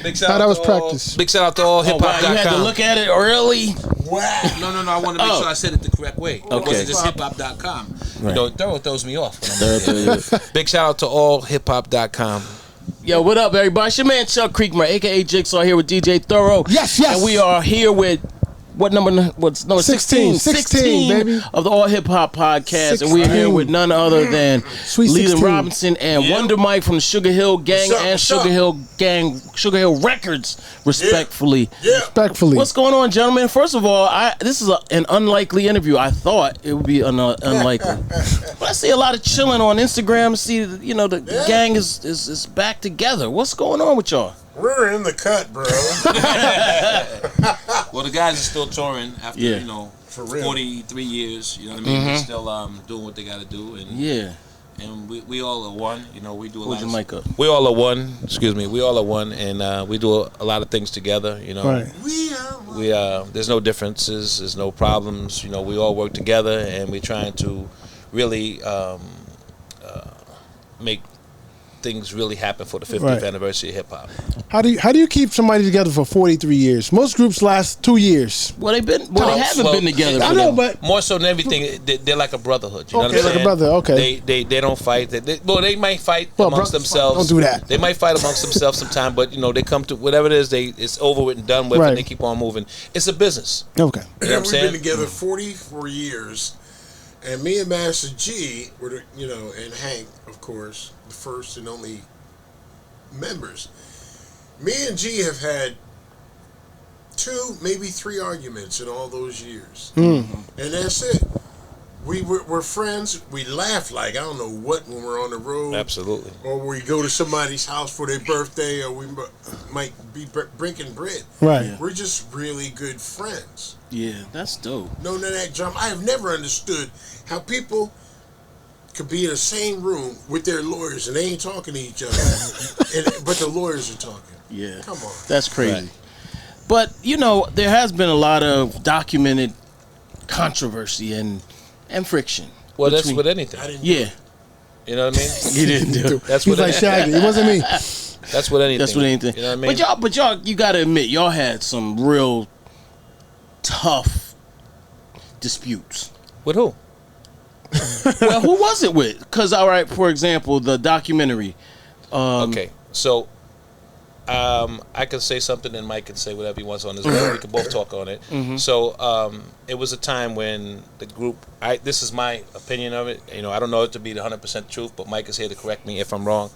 Big shout out to practice. Big shout out to AllHipHop.com. Wow, you had to look at it early. Wow. No. I want to make sure I said it the correct way. Okay. It wasn't just hiphop.com. Right. You know, Thoro throws me off. Big shout out to AllHipHop.com. Yo, what up, everybody? It's your man Chuck Creekmur, a.k.a. Jigsaw, here with DJ Thoro. Yes. And we are here with, what's number 16? 16, baby. Of the AllHipHop podcast. 16. And we're here with none other than Sylvia Robinson and Wonder Mike from the Sugarhill Gang and Sugarhill Records, respectfully. Yeah. Respectfully. What's going on, gentlemen? First of all, this is an unlikely interview. I thought it would be unlikely. But I see a lot of chilling on Instagram. See, the gang is back together. What's going on with y'all? We're in the cut, bro. Well, the guys are still touring after, for real. 43 years. You know what I mean? They're still doing what they got to do. And and we all are one. You know, we do a lot of mic up. We all are one. Excuse me. We all are one, and we do a lot of things together. You know, right. We there's no differences. There's no problems. You know, we all work together, and we're trying to really make things really happen for the 50th anniversary of hip hop. How do you keep somebody together for 43 years? Most groups last 2 years. Well, they haven't been together. I know, but more so than everything, they're like a brotherhood. You know what I'm like saying? a brother. Okay. They don't fight. They might fight amongst themselves. Don't do that. They might fight amongst themselves sometime, but they come to whatever it is. It's over with and done with, and they keep on moving. It's a business. Okay. You know what I'm saying? We've been together 44 years, and me and Master G were, and Hank, of course, the first and only members. Me and G have had 2, maybe 3 arguments in all those years, and that's it. We're friends. We laugh like I don't know what when we're on the road. Absolutely. Or we go to somebody's house for their birthday, or we might be breaking bread. Right. Yeah. We're just really good friends. Yeah, that's dope. None of that drama. I have never understood how people could be in the same room with their lawyers and they ain't talking to each other, but the lawyers are talking. Yeah, come on, that's crazy. Right. But there has been a lot of documented controversy and friction. Well, that's with anything. Yeah, you know what I mean. You didn't do. That's what like Shaggy. It wasn't me. That's with anything. That's with anything. You know what I mean. But y'all, you got to admit, y'all had some real tough disputes. With who? Well, who was it with? Because, all right, for example, the documentary. Okay, so I can say something and Mike can say whatever he wants on his own. We can both talk on it. So it was a time when the group, this is my opinion of it. I don't know it to be the 100% truth, but Mike is here to correct me if I'm wrong.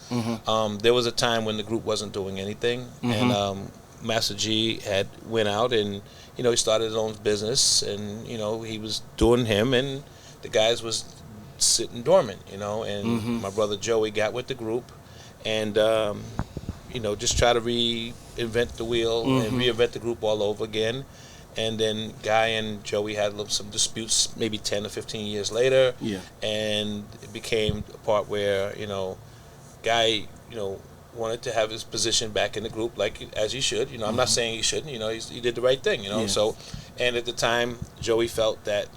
There was a time when the group wasn't doing anything, and Master G had went out and, he started his own business, and, he was doing him, and the guys was sitting dormant, and my brother Joey got with the group and, just try to reinvent the wheel and reinvent the group all over again. And then Guy and Joey had some disputes maybe 10 or 15 years later. Yeah. And it became a part where, Guy, wanted to have his position back in the group as he should. I'm not saying he shouldn't, he did the right thing, So, and at the time, Joey felt that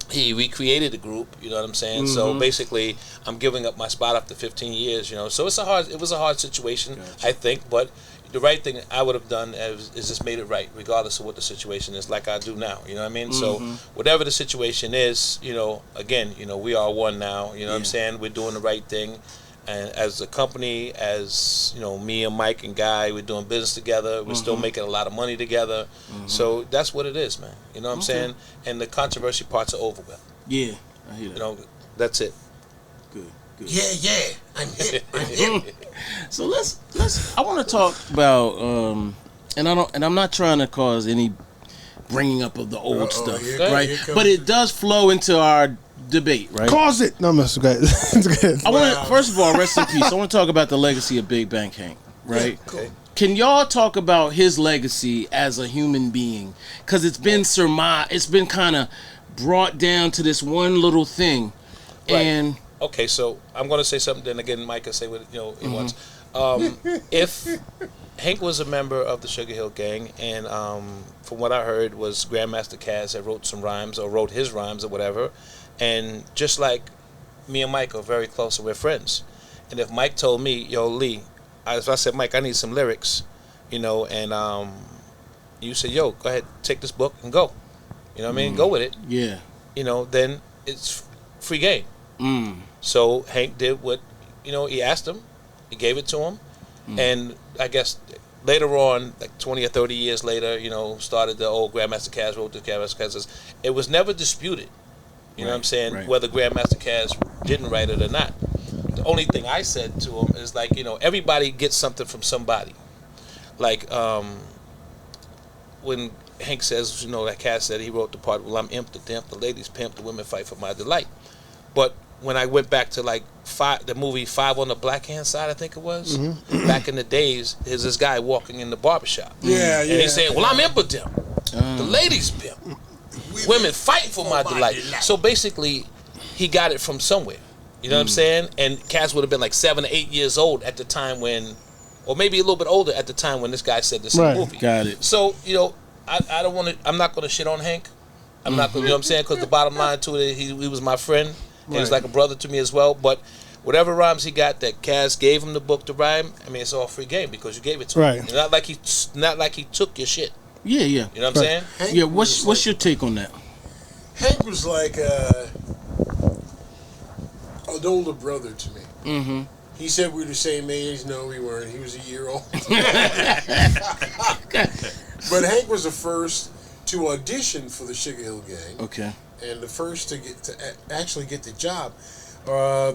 he recreated the group, you know what I'm saying? So basically, I'm giving up my spot after 15 years, So it was a hard situation, gotcha. I think, but the right thing I would have done is just made it right, regardless of what the situation is, like I do now, you know what I mean? So whatever the situation is, again, we are one now, you know what I'm saying? We're doing the right thing. And as a company, as me and Mike and Guy, we're doing business together. We're still making a lot of money together. So that's what it is, man. You know what I'm saying? And the controversy parts are over with. Yeah, I hear that. That's it. Good. Yeah. I'm hip. So let's. I want to talk about, and I'm not trying to cause any bringing up of the old stuff, right? But it does flow into our debate, right? Cause it. No, it's good. It's good. I want to, first of all, rest in peace. I want to talk about the legacy of Big Bank Hank, right? Yeah, cool. Can y'all talk about his legacy as a human being? Because it's been surmised, it's been kind of brought down to this one little thing, and okay, so I'm going to say something. Then again, Mike can say what he wants. If Hank was a member of the Sugarhill Gang, and from what I heard was Grandmaster Caz had wrote some rhymes or wrote his rhymes or whatever. And just like me and Mike are very close and we're friends. And if Mike told me, yo, Lee, if I said, Mike, I need some lyrics, you know, and you say, yo, go ahead, take this book and go. You know what I mean? Go with it. Yeah. You know, then it's free game. So Hank did what, you know, he asked him. He gave it to him. And I guess later on, like 20 or 30 years later, you know, started the old Grandmaster Caz wrote the Grandmaster Caz. It was never disputed. You know what I'm saying? Whether Grandmaster Caz didn't write it or not. The only thing I said to him is like, you know, everybody gets something from somebody. Like when Hank says, you know, that Caz said he wrote the part, well, I'm imp, the dimp, the ladies pimp, the women fight for my delight. But when I went back to like the movie Five on the Black Hand Side, I think it was, back in the days, there's this guy walking in the barbershop. Yeah, and he's saying, well, I'm imp, the dimp, the ladies pimp, women fight for my delight. So basically, he got it from somewhere. You know what I'm saying? And Caz would have been like 7 or 8 years old at the time when, or maybe a little bit older at the time when this guy said this in the movie. Got it. So, you know, I don't want to, I'm not going to shit on Hank. I'm not going to, you know what I'm saying? Because the bottom line to it, he was my friend. He was like a brother to me as well. But whatever rhymes he got that Caz gave him the book to rhyme, I mean, it's all free game because you gave it to him. It's not like he took your shit. Yeah, yeah. You know what I'm saying? Hank Yeah, what's your take on that? Hank was like an older brother to me. He said we were the same age. No, we weren't. He was a year old. But Hank was the first to audition for the Sugarhill Gang. Okay. And the first to actually get the job.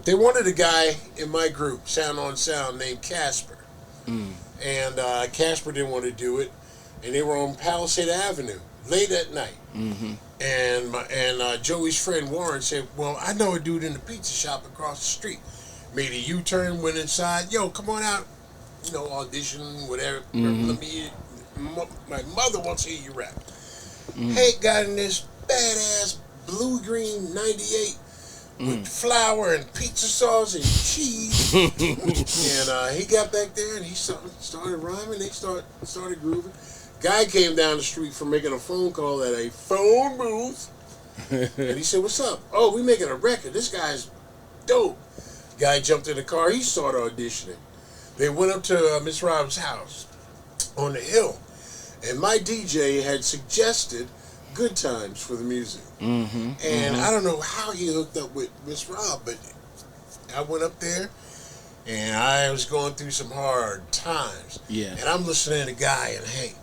They wanted a guy in my group, Sound on Sound, named Casper. And Casper didn't want to do it. And they were on Palisade Avenue late at night. And Joey's friend Warren said, well, I know a dude in the pizza shop across the street. Made a U-turn, went inside. Yo, come on out. You know, audition, whatever. My mother wants to hear you rap. Hank got in this badass blue-green 98 with flour and pizza sauce and cheese. And he got back there and he started rhyming. They started grooving. Guy came down the street for making a phone call at a phone booth. And he said, what's up? Oh, we making a record. This guy's dope. Guy jumped in the car. He started auditioning. They went up to Miss Rob's house on the hill. And my DJ had suggested Good Times for the music. And I don't know how he hooked up with Miss Rob, but I went up there and I was going through some hard times. Yeah. And I'm listening to Guy and Hank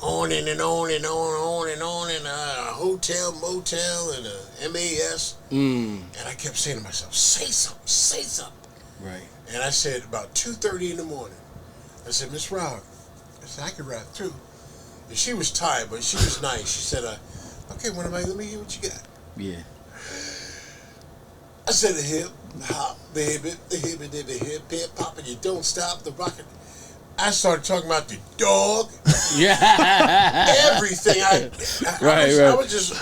on and on and on and on and a hotel, motel, and a MAS. And I kept saying to myself, say something, say something. Right. And I said, about 2:30 in the morning, I said, Miss Rob, I said, I can rap too. And she was tired, but she was nice. She said, okay, let me hear what you got. Yeah. I said, the hip, hop, the hip, the hip, pop, and you don't stop the rocket. I started talking about the dog. Everything. I was just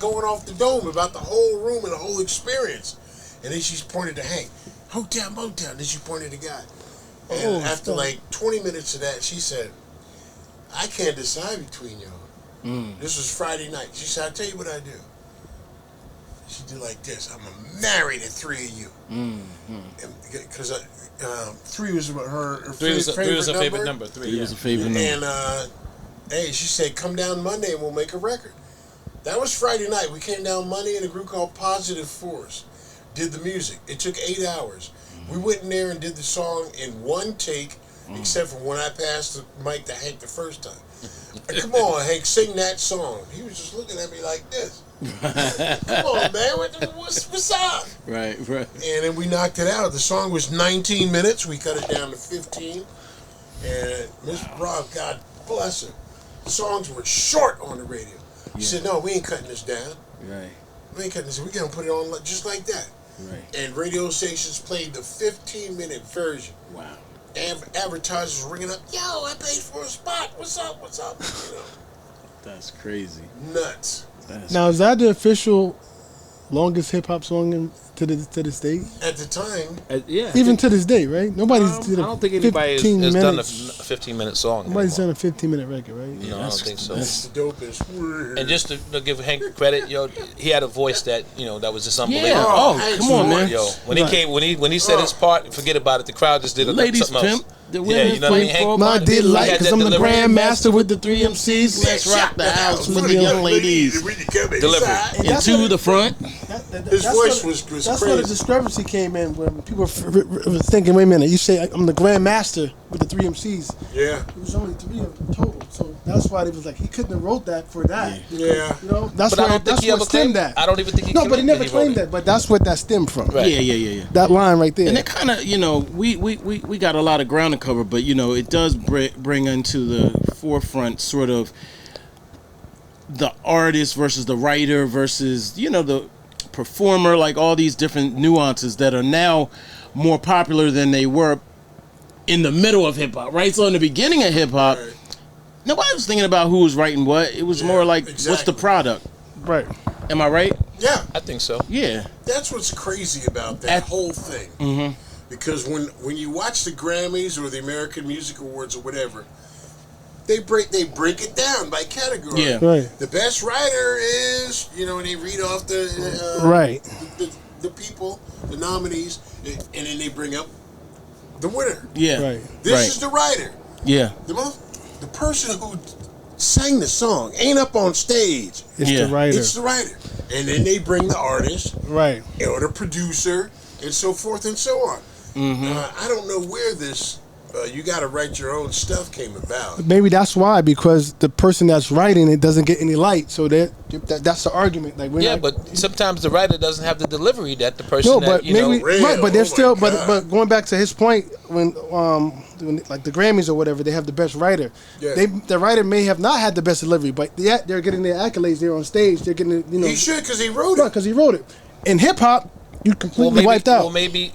going off the dome about the whole room and the whole experience. And then she pointed to Hank. Hotel, motel. Then she pointed to God. And after like 20 minutes of that, she said, I can't decide between y'all. This was Friday night. She said, I'll tell you what I do. She did like this. I'm going to marry the three of you. Because 3 was her favorite number. 3 was a favorite number. And hey, she said, come down Monday and we'll make a record. That was Friday night. We came down Monday in a group called Positive Force. Did the music. It took 8 hours. We went in there and did the song in one take, except for when I passed the mic to Hank the first time. Come on, Hank, sing that song. He was just looking at me like this. Come on, man, what's up? Right. And then we knocked it out. The song was 19 minutes. We cut it down to 15. And Miss Rob, God bless her, the songs were short on the radio. She said, no, we ain't cutting this down. Right. We ain't cutting this. We're going to put it on just like that. Right. And radio stations played the 15-minute version. Wow. Advertisers ringing up, yo, I paid for a spot. What's up? You know. That's crazy. Nuts. Now, is that the official longest hip hop song to this day? At the time. Yeah. Even to this day, right? Nobody's did I a don't think anybody has 15 done a minutes. 15-minute song. Nobody's done a 15-minute record, right? No, I don't think so. That's the dopest. And just to give Hank credit, he had a voice that that was just unbelievable. Yeah. Oh, come on, man. When he said his part, forget about it. The crowd just did Ladies something pimp, else. the women you know what I mean? fight Hank for My my did like, had cause that I'm the delivery. grandmaster with the 3 MCs. Let's rock the house with the young ladies. Delivery. And And that's to what- the front. His voice was That's where the crazy. discrepancy came in when people were thinking, wait a minute, you say I'm the grandmaster with the 3 MCs. Yeah. It was only 3 of them total, so that's why it was like he couldn't have wrote that for that. Yeah. You know, that's But I where don't think that's he what ever stemmed claimed that. I don't even think he No, but he claimed never that he claimed wrote that. But that's what that stemmed from. Right. Yeah. That line right there. And it kind of, you know, we got a lot of ground to cover, but you know, it does bring into the forefront sort of the artist versus the writer versus, you know, the performer, like all these different nuances that are now more popular than they were in the middle of hip hop, right? So in the beginning of hip hop, Right. nobody was thinking about who was writing what. It was more like, what's the exactly. product? Right. Am I right? Yeah. I think so. Yeah. That's what's crazy about that whole thing. Mm-hmm. Because when you watch the Grammys or the American Music Awards or whatever, they break it down by category. Yeah. Right. The best writer is, you know, and they read off the Right. the people, the nominees, and then they bring up the winner. Yeah. Right. This is the writer. Yeah. The person who sang the song ain't up on stage. It's Yeah. the writer. It's the writer. And then they bring the artist Right. or the producer and so forth and so on. I don't know where this you got to write your own stuff came about. Maybe that's why, because the person that's writing it doesn't get any light. So that's the argument. Like, we're Yeah, not, but sometimes the writer doesn't have the delivery that the person no, that, but you maybe know. Real? right. But they're Oh still. my But God. going back to his point, when like the Grammys or whatever, they have the best writer. Yeah. The writer may have not had the best delivery, but yet they're getting their accolades. They're on stage. They're getting He should because he wrote it. because he wrote it. In hip hop, you completely wiped out. Well, maybe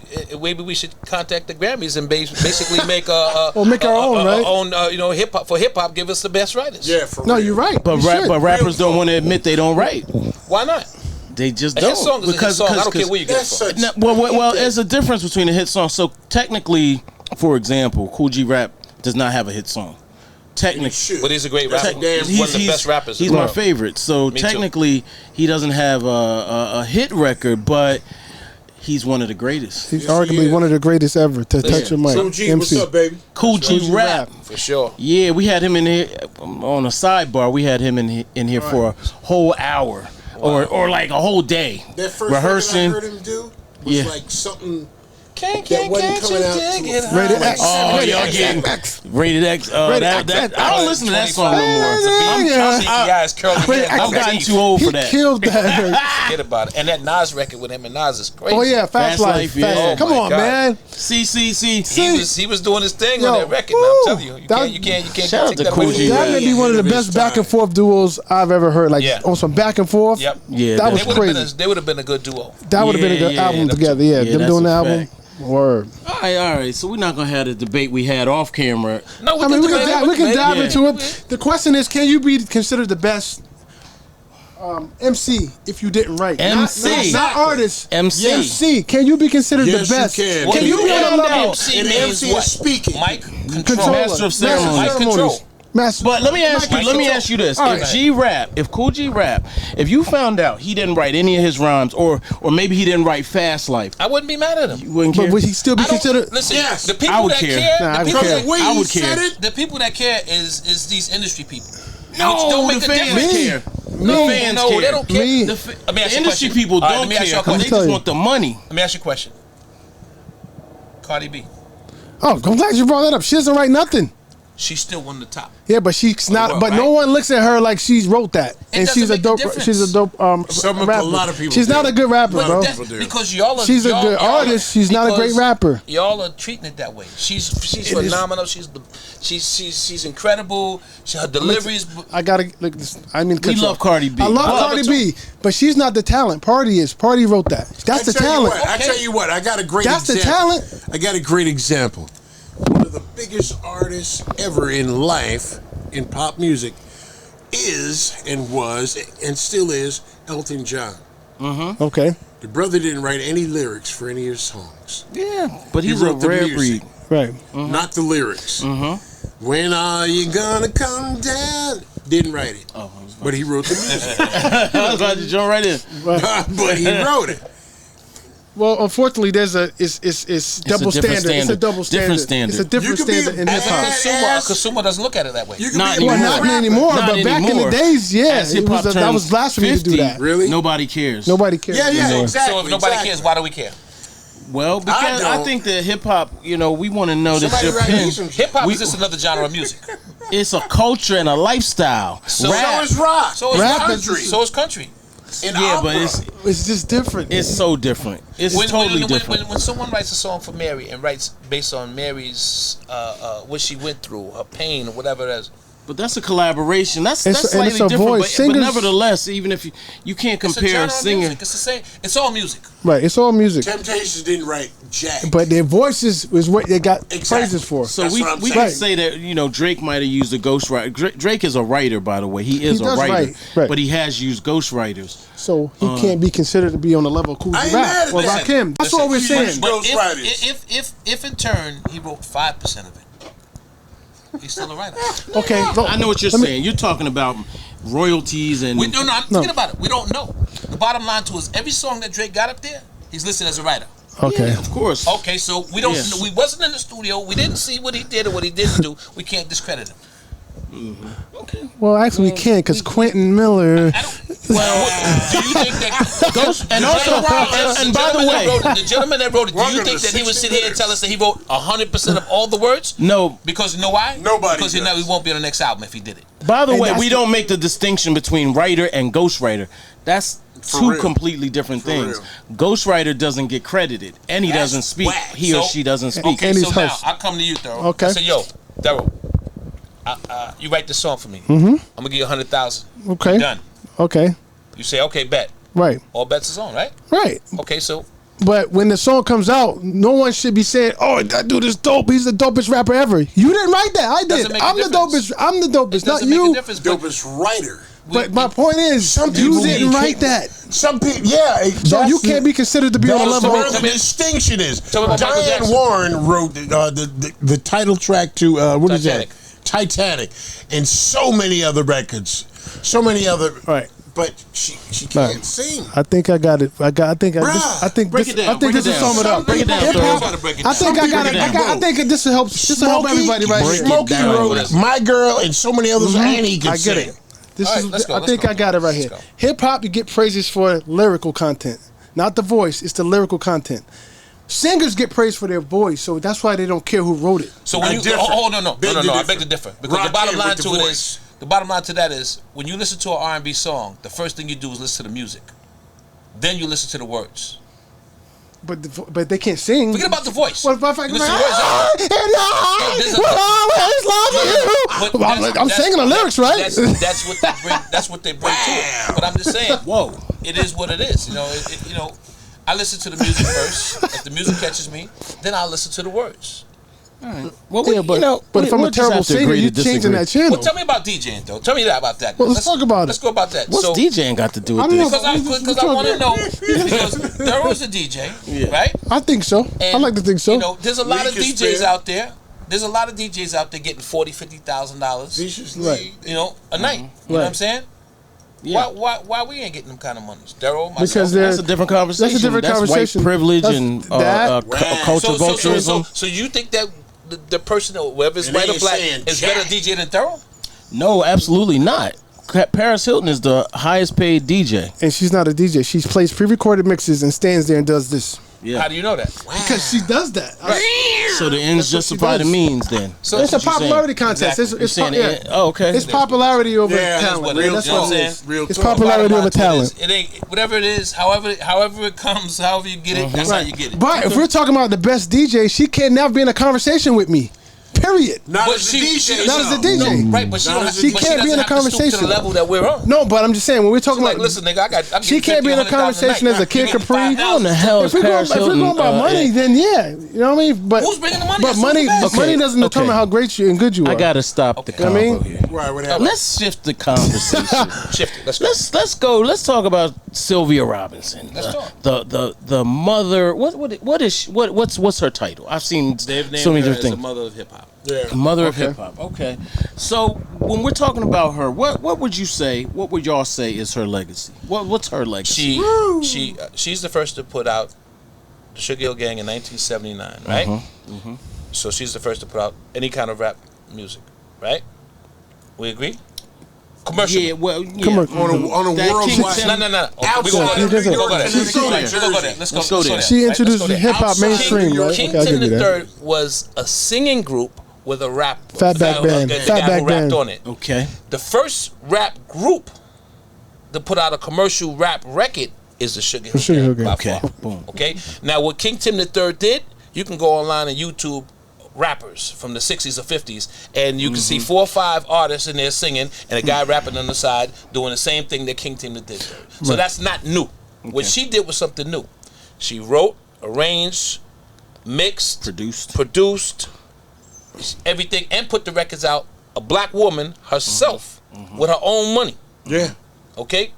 we should contact the Grammys and basically make a Or make our own, right? own, you know, hip hop. Give us the best writers. Yeah, for No, real. you're right. But You should. but rappers don't want to admit they don't write. Why not? They just A don't. hit song is a hit song. I don't care where you get it That's from. such. No, well, there's a difference between a hit song. So technically, for example, Cool G Rap does not have a hit song. He Technically, should. But he's a great That's rapper. a damn- He's one of the best rappers. He's in the my world. favorite. So Me too. technically, he doesn't have a hit record, but he's one of the greatest. He's Yes, he arguably is. one of the greatest ever to touch your mic. So G, what's up, baby? Cool G G Rap. Rap. For sure. Yeah, we had him in here on a sidebar. We had him in here for a whole hour or like a whole day That first rehearsing. record I heard him do was Yeah. like something Can't that wasn't you coming out dig to it? Rated high? X. Oh, Rated y'all X. getting X. Rated X. Rated That, X. I don't listen to that song no more. I'm shaky eyes, curly hair. I've gotten too old He for that. killed that. Forget about it. And that Nas record with him and Nas is crazy. Oh yeah, Fast Life. yeah. Fast- Oh, Come my on, God. man. See. He was doing his thing Yo, on that record. woo. Now, I'm telling you, That- you can't Shout out take to that Cool away from G me. That may be one of the Ahead of his best back and time. forth duos I've ever heard. Like Yeah. on some back and forth. Yep. Yeah, That was They would have crazy. been. They would have been a good duo. That would have been a good Yeah, album them together. two. Yeah, Yeah, them that's doing the a album. fact. Word. All right. So we're not gonna have the debate we had off camera. No, I mean, we can dive Yeah. into it. The question is, can you be considered the best MC if you didn't write? MC. not artist. MC. MC. Can you be considered Yes, the best? you can. Well, Can you be on that level? MC And means MC is what? speaking. Mic Controller. control. Master of ceremonies. Mic control. Master. But let me ask Mike you this: All if right. G Rap, if Cool G Rap, if you found out he didn't write any of his rhymes, or maybe he didn't write Fast Life, I wouldn't be mad at him. you wouldn't But care. would he still be I don't- considered? Listen, Yes. the people I would that care. care, Nah, I the would people care. that Way I he would said care. it. the people that care is these industry people. No, Which don't make the a fans difference. care. Me. The fans No, care. they don't care. Me. The, Let me ask you a industry question. people All right, don't let me ask you a care. question. They I'll tell just you. want the money. Let me ask you a question. Cardi B, Oh, I'm glad you brought that up. She doesn't write nothing. she's still one of the top. Yeah, but she's not. world, but no right? one looks at her like she's wrote that, and doesn't she's a make a dope. difference. She's a dope Some of- rapper. a lot of people She's do. not a good rapper, But bro. that's do. because y'all are. She's a y'all- good y'all artist. She's not a great because rapper. Y'all are treating it that way. She's phenomenal. She's incredible. Her deliveries. I gotta look. I mean, We love Cardi B. I love I love Cardi her B, but she's not the talent. Party is. Party wrote that. That's the talent. I tell you what. I got a great That's example. the talent. I got a great example. One of the biggest artists ever in life in pop music is and was and still is Elton John. Okay, The brother didn't write any lyrics for any of his songs. Yeah, but He he's a wrote the rare music. breed. right. Not the lyrics. When are you gonna come down? Didn't write it. But he wrote the music. I was about to jump right in. But he wrote it. Well, unfortunately, it's double different standard. It's a double Different standard. standard. It's a different You could be standard in a hip hop. A consumer doesn't look at it that way. You can Not be a anymore. Well, not rapper. anymore, Not but back in the anymore. days, yeah, As it hip-hop was that was turns blasphemy to do 50, that. Really? Nobody cares. Nobody cares. Yeah, anymore. exactly. So if nobody cares, why do we care? Well, because I don't. think that hip hop, we want to know that Somebody your write me pen. some shit. Hip hop is just another genre of music. It's a culture and a lifestyle. So So is rock. So is Rap country. is- So is country. And Yeah, but opera. It's just different. it's so different. It's totally different. When someone writes a song for Mary and writes based on Mary's what she went through, her pain or whatever it is. But that's a collaboration. That's And it's slightly a different. voice. But Singers- nevertheless, even if you can't It's a compare genre a of singer. music. It's the same. It's all music. Right, it's all music. Temptations didn't write jack. But their voices was what they got praises for. So That's we what I'm we saying. can say that Drake might have used a ghostwriter. Drake is a writer, by the way. He is He a does writer, write, right. but he has used ghostwriters. So he can't be considered to be on the level of Cool I ain't Rap mad at or that. Rakim. That's what we're Listen, saying. But Ghostwriters. if in turn he wrote 5% of it, he's still a writer. Okay, I know what you're let me- saying. You're talking about royalties and I'm thinking about it. We don't know. The bottom line to us, every song that Drake got up there, he's listed as a writer. Okay. Yeah, of course. Okay, so we don't. Yes. We wasn't in the studio. We didn't see what he did or what he didn't do. We can't discredit him. Well, actually, we can because Quentin Miller. I don't. Well, do you think that Ghost, and also, and by the way, the gentleman that wrote it, do Welcome you think to that he would 60 sit here and tell us that he wrote 100% of all the words? no. Because you know why? Nobody Because does. he won't be on the next album if he did it. By the And way, that's we the- don't make the distinction between writer and ghostwriter. That's two real. completely different For things. real. Ghostwriter doesn't get credited, and he That's doesn't speak. whack. He or So- she doesn't speak. Okay, And so he's now host. I come to you, Thoro. Okay. I say, yo, Thoro, you write this song for me. I'm gonna give you 100,000. Okay. Done. Okay. You say, okay, bet. Right. All bets is on, right? Right. Okay, so But when the song comes out, no one should be saying, "Oh, that dude is dope. He's the dopest rapper ever." You didn't write that. I did. Doesn't make a I'm the difference. dopest. I'm the dopest, it not doesn't make you. a difference. But Dopest writer. But my point is, Some you people didn't need write people- that. Some people, yeah. So you can't be considered to be on the That's level. where the distinction is. Tell me about Michael Diane Jackson. Warren wrote the title track to what is that? Titanic, and so many other records, so many other. Right. But she can't Right. sing. I think I got it. I think Bruh, I think break this, it down, I think break this it will down. sum it up. Break it down, Hip-hop, Thoro. Break it I down. think I got it. Break it I think this will help. This will help everybody right break here. it Smokey down. wrote My Girl and so many others, and he can I get sing. it. This All right, is. let's go, I let's think go. I got it right Let's here. go. Hip hop, you get praises for lyrical content, not the voice. It's the lyrical content. Singers get praised for their voice, so that's why they don't care who wrote it. So when you Different. no, Beg to I differ. beg to differ because the Rock bottom in line with the to it voice. is the bottom line to that is when you listen to an R&B song, the first thing you do is listen to the music, then you listen to the words. But they can't sing. Forget about the voice. What if I You listen to the words. and there's a- I will always love you. I'm singing the lyrics, right? That's what they bring. That's what they bring to it. But I'm just saying, Whoa. it is what it is. I listen to the music first. If the music catches me, then I'll listen to the words. Well, Yeah, but if I'm a terrible singer, you're changing that channel. Well, tell me about DJing though. Tell me that about that. Well, let's talk about it. Let's go about that. What's so, DJing got to do with I don't this? know. Because I want to know because Thoro's a DJ, right? I think so. I like to think so. You know, there's a lot of Leak is DJs fair. out there. There's a lot of DJs out there getting $40,000-$50,000, Viciously. Right. a night. You know what I'm saying? Yeah. Why we ain't getting them kind of money? Daryl, myself. Because they're- That's a different conversation. That's a different conversation. White privilege That's- and that- culture vulturism. So you think that the person, whether it's And white they or black, saying is Jack. better DJ than Thorough? No, absolutely not. Paris Hilton is the highest paid DJ. and she's not a DJ. She plays pre-recorded mixes and stands there and does this. Yeah. How do you know that? Because she does that. So the ends That's what she justify the does. means then. So It's a what you're saying. popularity contest. Exactly. It's You're saying yeah. it- oh, okay. It's popularity over Yeah, talent. what man. it is. That's You know what what it I'm is. saying? Real It's talk. popularity over Bottom line to it is, talent. It ain't whatever it is. However it comes, however you get it, that's how you get it. But if we're talking about the best DJ, she can't never be in a conversation with me. Period. Not But as a she- DJ. Not as a DJ. No, right, but she, don't have, She but can't be in a doesn't have to stoop to conversation. the level that we're on. No, but I'm just saying when we're talking Like, about listen, nigga, I'm she can't be in a conversation as a Kid Capri. How in the hell is If we're going Paris Hilton? about money, then yeah, you know what I mean. But Who's bringing the money? But That's money, the best. money doesn't determine okay. how great you and good you are. I gotta stop the Okay. convo I mean- here. Right, what happened? Let's shift the conversation. Shift it. Let's go. Let's go. Let's talk about Sylvia Robinson. Let's talk. The mother. What's her title? I've seen They've named so many her different as the things. mother of hip hop. Yeah. Mother of hip hop. Okay. So when we're talking about her, what would you say? What would y'all say is her legacy? What's her legacy? She's the first to put out the Sugarhill Gang in 1979, right? So she's the first to put out any kind of rap music, right? We agree? Commercial. Yeah, well, yeah. On a That worldwide. Kingston- No. Outside We gonna of go New there. York, Let's go there. Jersey. Let's go Let's go there. there. She Right? introduced Let's go hip hop Outside mainstream, New York, right? Okay, I'll Kington give you the that. Third was a singing group with a rap Fatback Band. the Fatback guy who rapped Band. on it. Okay. The first rap group to put out a commercial rap record is the Sugarhill Gang. by Okay. far. Boom. Okay. Now, what King Tim III did, you can go online and YouTube rappers from the 60s or 50s, and you can see 4 or 5 artists in there singing, and a guy rapping on the side doing the same thing that King Tim did. So that's not new. What she did was something new. She wrote, arranged, mixed, produced everything, and put the records out. A black woman herself with her own money. Yeah. Okay,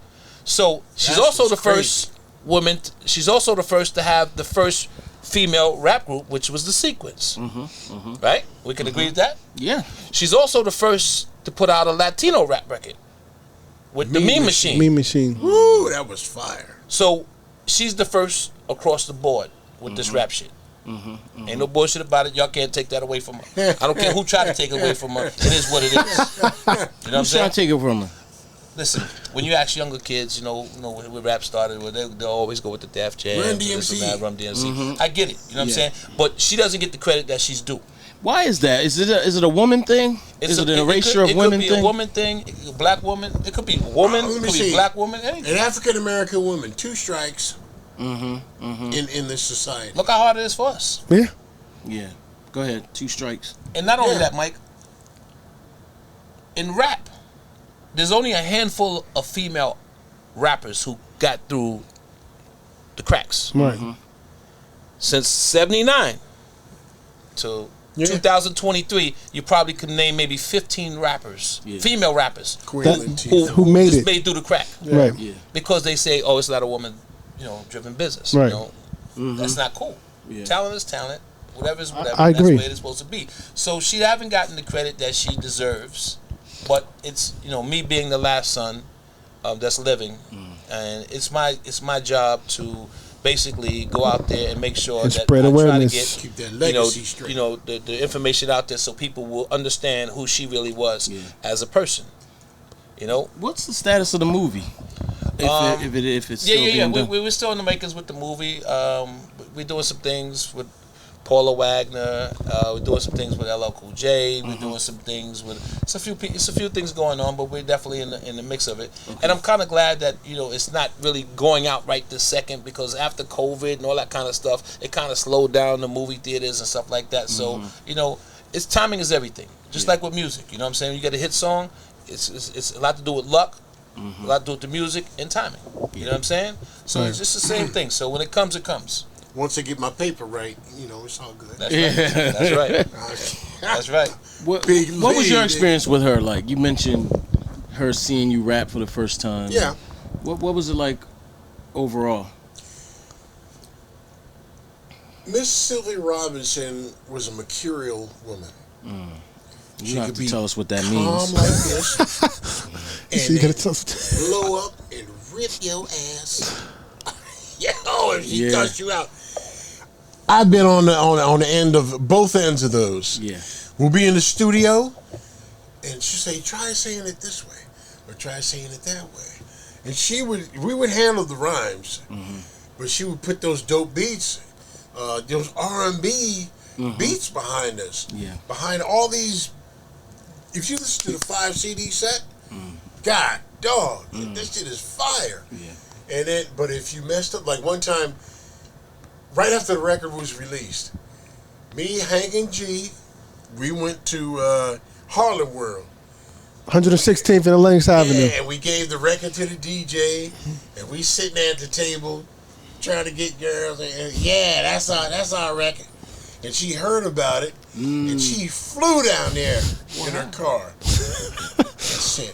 so she's That's also what's the first woman. She's also the first to have the first female rap group, which was the Sequence. Right? We can agree with that. Yeah. She's also the first to put out a Latino rap record with the Mean Machine. Mean Machine. Woo, that was fire. So she's the first across the board with this rap shit. Ain't no bullshit about it. Y'all can't take that away from her. I don't care who tried to take it away from her. It is what it is. You know what I'm Who's saying? trying to take it from her? Listen, when you ask younger kids, you know when rap started, they'll always go with the Def Jam, Run this and DMC. that, Run DMC. I get it, you know what I'm saying? But she doesn't get the credit that she's due. Why is that? Is it a woman thing? Is it an erasure of women thing? It could be thing? a woman thing, a black woman. It could be a woman. Let It me could be see. a black woman. Anything. An African American woman, 2 strikes in this society. Look how hard it is for us. Yeah. Yeah. Go ahead. 2 strikes. And not only Yeah. that, Mike. In rap, there's only a handful of female rappers who got through the cracks. Right. Since 79 to 2023, you probably could name maybe 15 rappers, female rappers, Queen That- Latifah. who made just it. made through the crack. Right. Yeah. Because they say, oh, it's not a woman, driven business. Right. That's not cool. Yeah. Talent is talent. Whatever is whatever. I agree. That's the way it's supposed to be. So she haven't gotten the credit that she deserves. But it's me being the last son that's living, and it's my job to basically go out there and make sure And that spread I awareness. try to Keep that get legacy straight. the information out there so people will understand who she really was as a person. What's the status of the movie? If it's still being done. We're still in the makers with the movie. We're doing some things with Paula Wagner. We're doing some things with LL Cool J. We're doing some things with it's a few things going on, but we're definitely in the mix of it. And I'm kind of glad that it's not really going out right this second, because after COVID and all that kind of stuff, it kind of slowed down the movie theaters and stuff like that. So it's timing is everything. Just like with music, you know what I'm saying? You get a hit song, it's a lot to do with luck. A lot to do with the music and timing. You know what I'm saying? So it's just the same thing. So when it comes, it comes. Once I get my paper right, it's all good. That's right. That's right. That's right. What Big was your lead. experience with her like? You mentioned her seeing you rap for the first time. Yeah. What was it like overall? Miss Sylvia Robinson was a mercurial woman. You don't have to be tell us what that Calm means. like this, So you and gotta then tell blow up and rip your ass. If she Yeah. cussed you out. I've been on the end of both ends of those. Yeah. We'll be in the studio, and she'll say, "Try saying it this way, or try saying it that way," and we would handle the rhymes, but she would put those dope beats, those R&B beats behind us, behind all these. If you listen to the 5 CD set, God, dog, this shit is fire. Yeah. And then, but if you messed up, like one time, right after the record was released, me, Hank, and G, we went to Harlem World. 116th and Atlantic Avenue. Yeah, and we gave the record to the DJ, and we sitting there at the table trying to get girls. And yeah, that's our record. And she heard about it, and she flew down there in her car and said,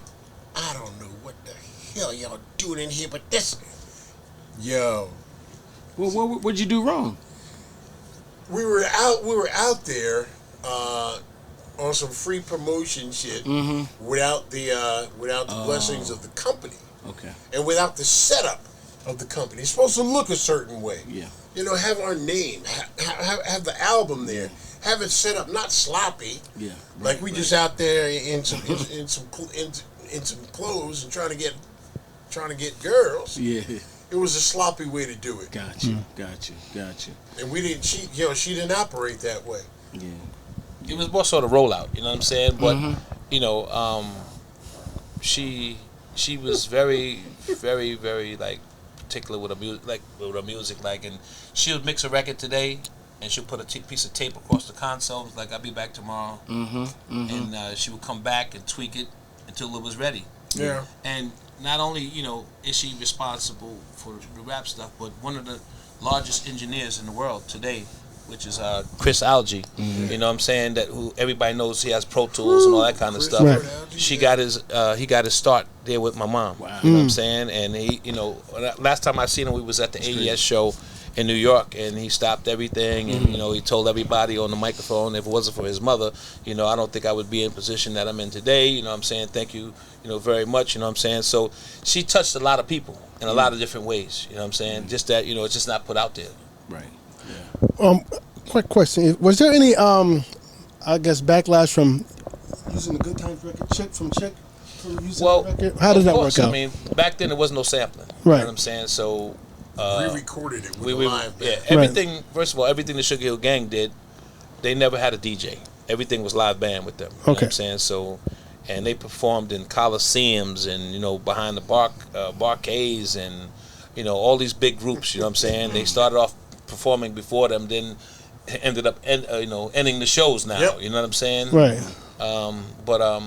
"I don't know what the hell y'all doing in here, but this, yo." Well, what'd you do wrong? We were out there on some free promotion shit without the blessings of the company. Okay. And without the setup of the company. It's supposed to look a certain way. Yeah. You know, have our name, have the album there, have it set up, not sloppy. Yeah. Like we just out there in some clothes and trying to get girls. Yeah. It was a sloppy way to do it. Got you. And we didn't. She didn't operate that way. Yeah. It was more sort of rollout, you know what I'm saying? But you know, she was very, very, very like particular with her music, like, and she would mix a record today, and she'll put a piece of tape across the console, like I'll be back tomorrow, and she would come back and tweak it until it was ready. Yeah. And not only, you know, is she responsible for the rap stuff, but one of the largest engineers in the world today, which is Chris Algie. You know what I'm saying? That who everybody knows he has Pro Tools and all that kind of stuff. Right. He got his start there with my mom. Wow. You know what I'm saying? And he, you know, last time I seen him, we was at the AES show in New York, and he stopped everything, and you know, he told everybody on the microphone, if it wasn't for his mother, you know, I don't think I would be in the position that I'm in today. You know what I'm saying? Thank you, you know, very much. You know what I'm saying? So she touched a lot of people in a lot of different ways. You know what I'm saying? Just that, you know, it's just not put out there. Right. Quick question: was there any, I guess, backlash from using the Good Times record, Chick? From using Well, the record? How does that course, work out? I mean, back then there was no sampling. Right. You know what I'm saying? So We recorded it with a live band. everything. First of all, everything the Sugarhill Gang did, they never had a DJ. Everything was live band with them. You know what I'm saying? So, and they performed in coliseums and, you know, behind the barcades and, you know, all these big groups. You know what I'm saying? They started off performing before them, then ended up ending the shows now. Yep. You know what I'm saying? Right. But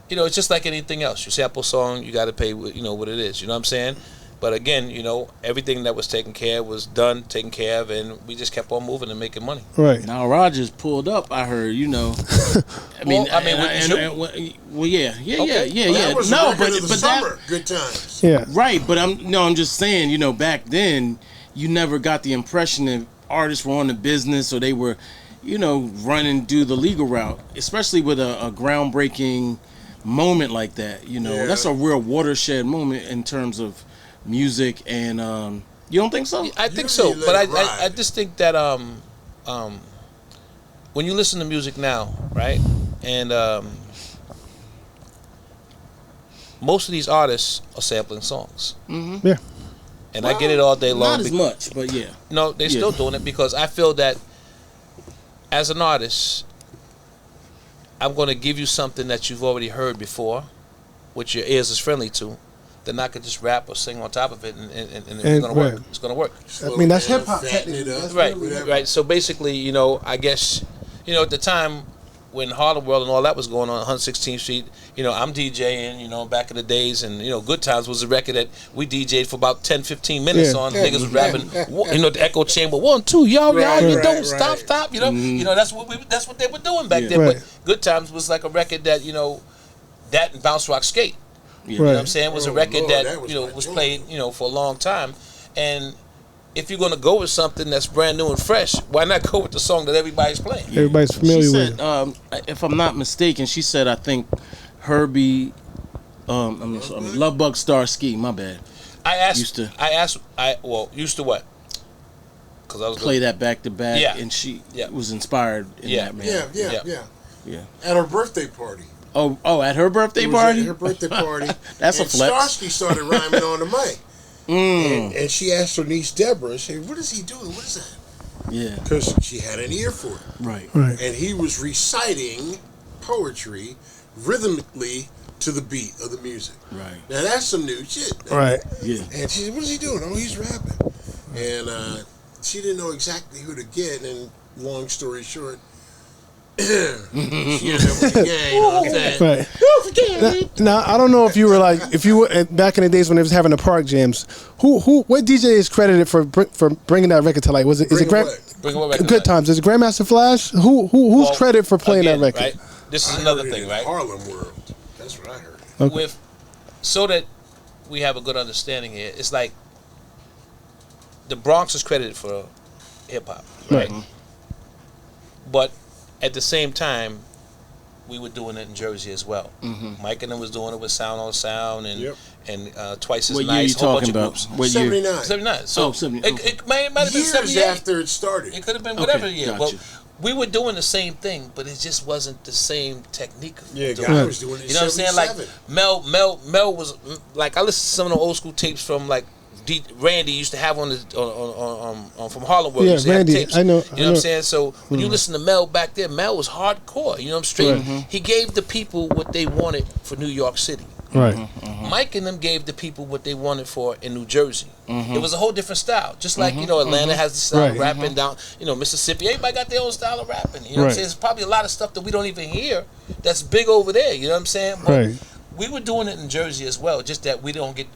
you know, it's just like anything else. You sample a song, you got to pay, you know, what it is. You know what I'm saying? But again, you know, everything that was taken care of was done, taken care of, and we just kept on moving and making money. Right. Now Rogers pulled up. I heard, you know. Well, yeah. That was No, the record of the but summer. that Good Times. Yeah. right. But I'm just saying, you know, back then you never got the impression that artists were on the business or they were, you know, running do the legal route, especially with a groundbreaking moment like that. You know, Yeah. that's a real watershed moment in terms of music, and you don't think so? I think Usually so, let but it I ride. just think that when you listen to music now, right, and most of these artists are sampling songs, Yeah. and I get it all day long. Not as much, but yeah. No, they're still doing it because I feel that as an artist, I'm going to give you something that you've already heard before, which your ears is friendly to. Then I could just rap or sing on top of it, and it's going to work. right. It's going to work. I mean, that's Slow hip hop down, fatten technically. it up. That's Right, really- right. So basically, you know, I guess, you know, at the time when Harlem World and all that was going on 116th Street, you know, I'm DJing, you know, back in the days, and, you know, Good Times was a record that we DJ'd for about 10, 15 minutes Yeah. on. Niggas was rapping, you know, the echo chamber, 1, 2, y'all, Right, you right, don't right. stop, you know. You know, that's what they were doing back Yeah. then. Right. But Good Times was like a record that, you know, that and Bounce Rock Skate. Yeah. You know what I'm Right. saying? Was a Oh, record Lord, that, that was you know, my was joint. played, you know, for a long time. And if you're gonna go with something that's brand new and fresh, why not go with the song that everybody's playing? Everybody's familiar She with said, it. if I'm not mistaken, she said, I think Herbie, Love Bug Starsky, my bad, used to used to what? Because I was play that back to back, Yeah. and she Yeah. was inspired in Yeah. that man. Yeah. At her birthday party. Oh, at her birthday It was party? at her birthday party. That's a and flex. Starsky started rhyming on the mic. And she asked her niece Deborah, she said, what is he doing? What is that? Yeah, Because she had an ear for it. right. Right. And he was reciting poetry rhythmically to the beat of the music. Right. Now that's some new shit. Right. Yeah. And she said, what is he doing? Oh, he's rapping. And she didn't know exactly who to get. And long story short, she ended up with the gang. You know what I'm saying? Right. Now, I don't know if you were like, if you were back in the days when they was having the park jams. What DJ is credited for bringing that record to light? Was it? Is it Bring Grand? what? Bring what record Good back? Times. Is it Grandmaster Flash? Who's Well, credited for playing again, that record? Right? This is I another heard it thing, in right? Harlem World. That's what I heard. Okay. So that we have a good understanding here, it's like the Bronx is credited for hip hop, right? Right. But at the same time, we were doing it in Jersey as well. Mike and them was doing it with Sound on Sound and Twice as what Nice. Year you talking about? What 79. 79. So 79. it might have been Years 78. after it started. It could have been whatever Okay, year. gotcha. Well, we were doing the same thing, but it just wasn't the same technique. Yeah, doing guy it. was doing it in You know what I'm saying? Like 77. Mel was like, I listened to some of the old school tapes from like Randy used to have on the on from Harlem World. Yeah, used to have Randy, tapes. I know. You know what I'm saying? So when you listen to Mel back there, Mel was hardcore. You know what I'm straight. He gave the people what they wanted for New York City. Right. Mike and them gave the people what they wanted for in New Jersey. It was a whole different style. Just like, you know, Atlanta has the style of Right. rapping down, you know, Mississippi, everybody got their own style of rapping. You know what I'm Right. saying? There's probably a lot of stuff that we don't even hear that's big over there. You know what I'm saying? But Right. we were doing it in Jersey as well, just that we didn't get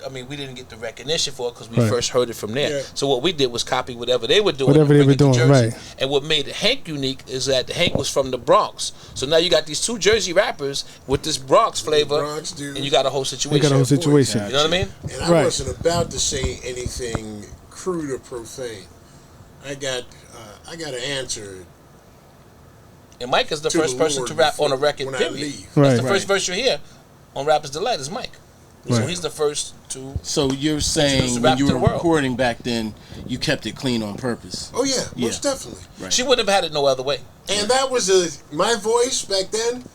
the recognition for it because we Right. first heard it from there. Yeah. So what we did was copy whatever they were doing. Whatever and they bring were it to doing, Jersey. right. And what made Hank unique is that Hank was from the Bronx. So now you got these two Jersey rappers with this Bronx flavor, Bronx dudes. and you got a whole situation. They got a whole situation. You know what I mean? And I Right. wasn't about to say anything crude or profane. I got an answer. And Mike is the To first the person Lord to rap before- on a record, when I period. leave. Right. That's the first verse you hear on Rapper's Delight is Mike. So Right. he's the first to... So you're Introduce saying the when rap you to were the world. recording back then, you kept it clean on purpose. Oh yeah, Yeah. most definitely. Right. She wouldn't have had it no other way. And that was my voice back then.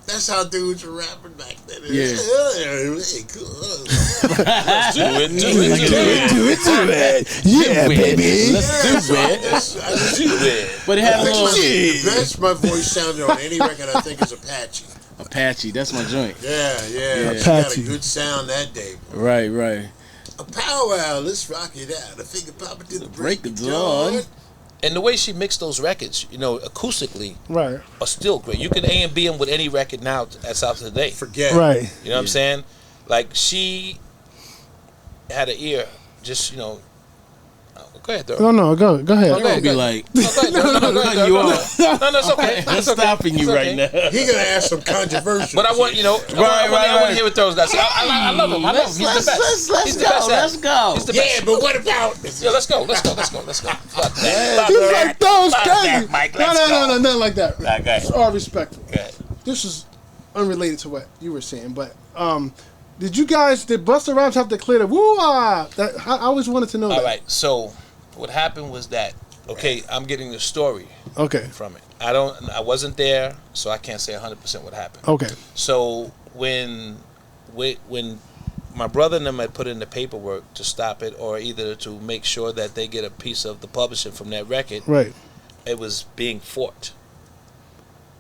That's how dudes were rapping back then. Yeah. Hey, cool. Do it. Yeah, baby. Let's do it. Do it. But it had a I think little the best my voice sounded on any record I think is Apache. Apache. That's my joint. Yeah. She got Apache. a good sound that day. Right. A powwow, let's rock it out. A finger pop it to the Break break the of dawn. dawn. And the way she mixed those records, you know, acoustically, Right. are still great. You can A and B them with any record now that's out today. Forget. Right. You know what I'm saying? Like, she had an ear, just, you know... Go ahead, Thoro. No, go ahead. Oh, I'm go gonna ahead, be go like, ahead. No, go ahead. You No, are. it's okay. I'm It's okay. stopping you It's right okay. now. He gonna ask some controversial. But I want, you know, I want to hear what Thoro's got to say. I love him. I love him. He's the best. Let's He's the go. best at it. Let's go. He's the Yeah, best. but what about? Yeah, let's go. Fuck that. He's like, that was Fuck crazy. that, Mike. No, Let's no, go. nothing like that. Okay. It's all respectful. Go ahead. This is unrelated to what you were saying, but did Busta Rhymes have to clear the woo-ah? I always wanted to know that. All right. So what happened was that, okay, I'm getting the story Okay. from it. I wasn't there, so I can't say 100% what happened. Okay. So when my brother and them had put in the paperwork to stop it, or either to make sure that they get a piece of the publishing from that record, Right. it was being fought.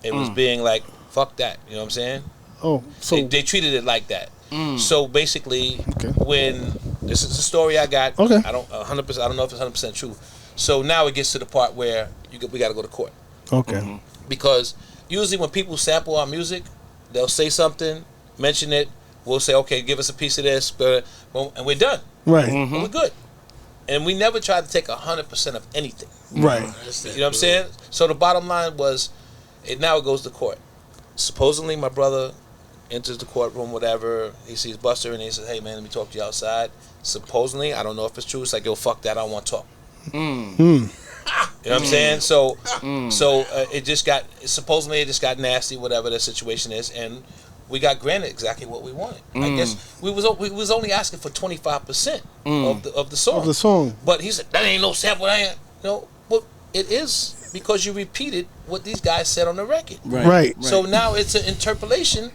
It was being like, fuck that. You know what I'm saying? Oh, so They treated it like that. So basically, Okay. when this is the story I got, Okay. I don't 100%. I don't know if it's 100% true. So now it gets to the part where we got to go to court, okay. because usually when people sample our music, they'll say something, mention it. We'll say, okay, give us a piece of this, and we're done. Right. And we're good. And we never tried to take 100% of anything. Right. You know what I'm saying? So the bottom line was, now it goes to court. Supposedly, my brother enters the courtroom, whatever. He sees Buster, and he says, hey, man, let me talk to you outside. Supposedly, I don't know if it's true. It's like, yo, fuck that. I don't want to talk. You know what I'm saying? So it just got, supposedly it just got nasty, whatever the situation is, and we got granted exactly what we wanted. I guess we was only asking for 25% of the song. Of the song. But he said, that ain't no sample. That ain't, but it is, because you repeated what these guys said on the record. Right. So now it's an interpolation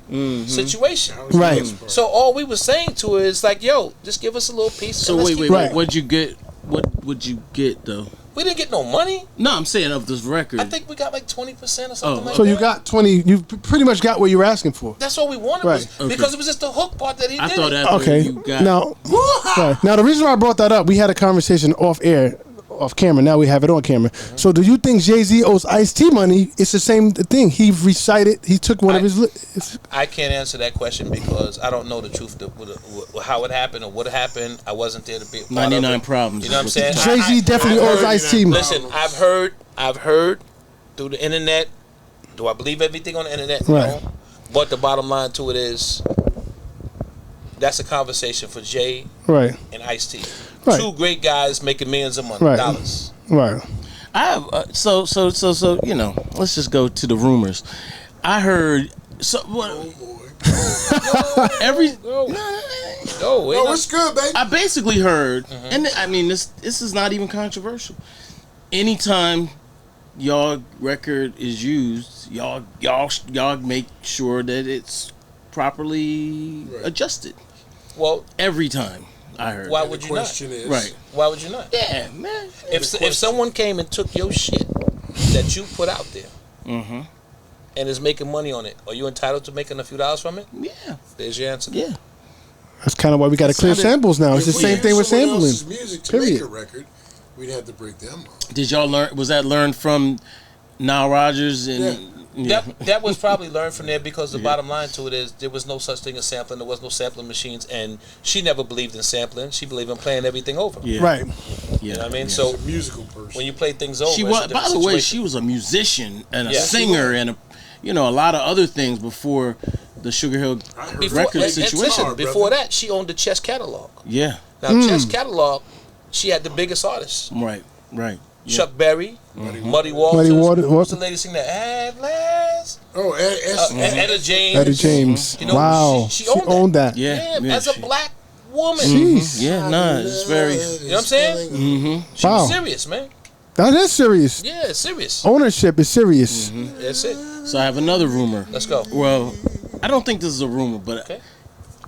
situation. Right. So all we were saying to her is like, yo, just give us a little piece. So and let's wait. keep it. Right. What'd you get? What would you get though? We didn't get no money. No, I'm saying of this record. I think we got like 20% or something like So that. you got 20. You pretty much got what you were asking for. That's all we wanted, Right. was Okay. because it was just the hook part that he I did. thought it. after Okay. you got Now, right. Now the reason why I brought that up, we had a conversation off air, off camera. Now we have it on camera. So do you think Jay-Z owes Ice-T money? It's the same thing. He recited. He took one of his. I can't answer that question because I don't know the truth of how it happened or what happened. I wasn't there to be a part 99 of it. problems. You know what I'm saying? Jay-Z definitely owes Ice-T money. Listen, I've heard through the internet. Do I believe everything on the internet? Right. No. But the bottom line to it is, that's a conversation for Jay Right. and Ice-T. Right. Two great guys making millions of Right. dollars. Right. I have so you know. Let's just go to the rumors. I heard So what? Oh boy. No, It's good, baby. I basically heard, and I mean this is not even controversial. Anytime y'all record is used, y'all make sure that it's properly adjusted. Well, every time I heard. Why And would the you not? question is, Right. Why would you not? Yeah, man. If someone came and took your shit that you put out there and is making money on it, are you entitled to making a few dollars from it? Yeah. There's your answer. Yeah. That's kind of why we got to clear samples now. It's the if we same use thing with someone sampling. else's music to Period. make a record, we'd have to break them off. Did y'all learn? Was that learned from Nile Rodgers and? Yeah. That was probably learned from there because the bottom line to it is there was no such thing as sampling. There was no sampling machines, and she never believed in sampling. She believed in playing everything over. Yeah. Right. Yeah. You know what I mean? Yeah. So She's a musical person. when you play things over, She it's a was. different By the way, situation. she was a musician and a Yeah. singer and a lot of other things before the Sugarhill record situation. Listen, before that, she owned the Chess catalog. Yeah. Now, Chess catalog, she had the biggest artists: Right. Chuck Berry, Muddy Waters. Muddy Waters. What's the lady sing that? At last. Oh, Etta James. Eddie James. You know, Wow. she owned that. Yeah. As a black woman. Jeez. Yeah. Nah. It's very. You know what I'm saying? She Wow. was serious, man. That is serious. Yeah, it's serious. Ownership is serious. That's it. So I have another rumor. Let's go. Well, I don't think this is a rumor, but Okay.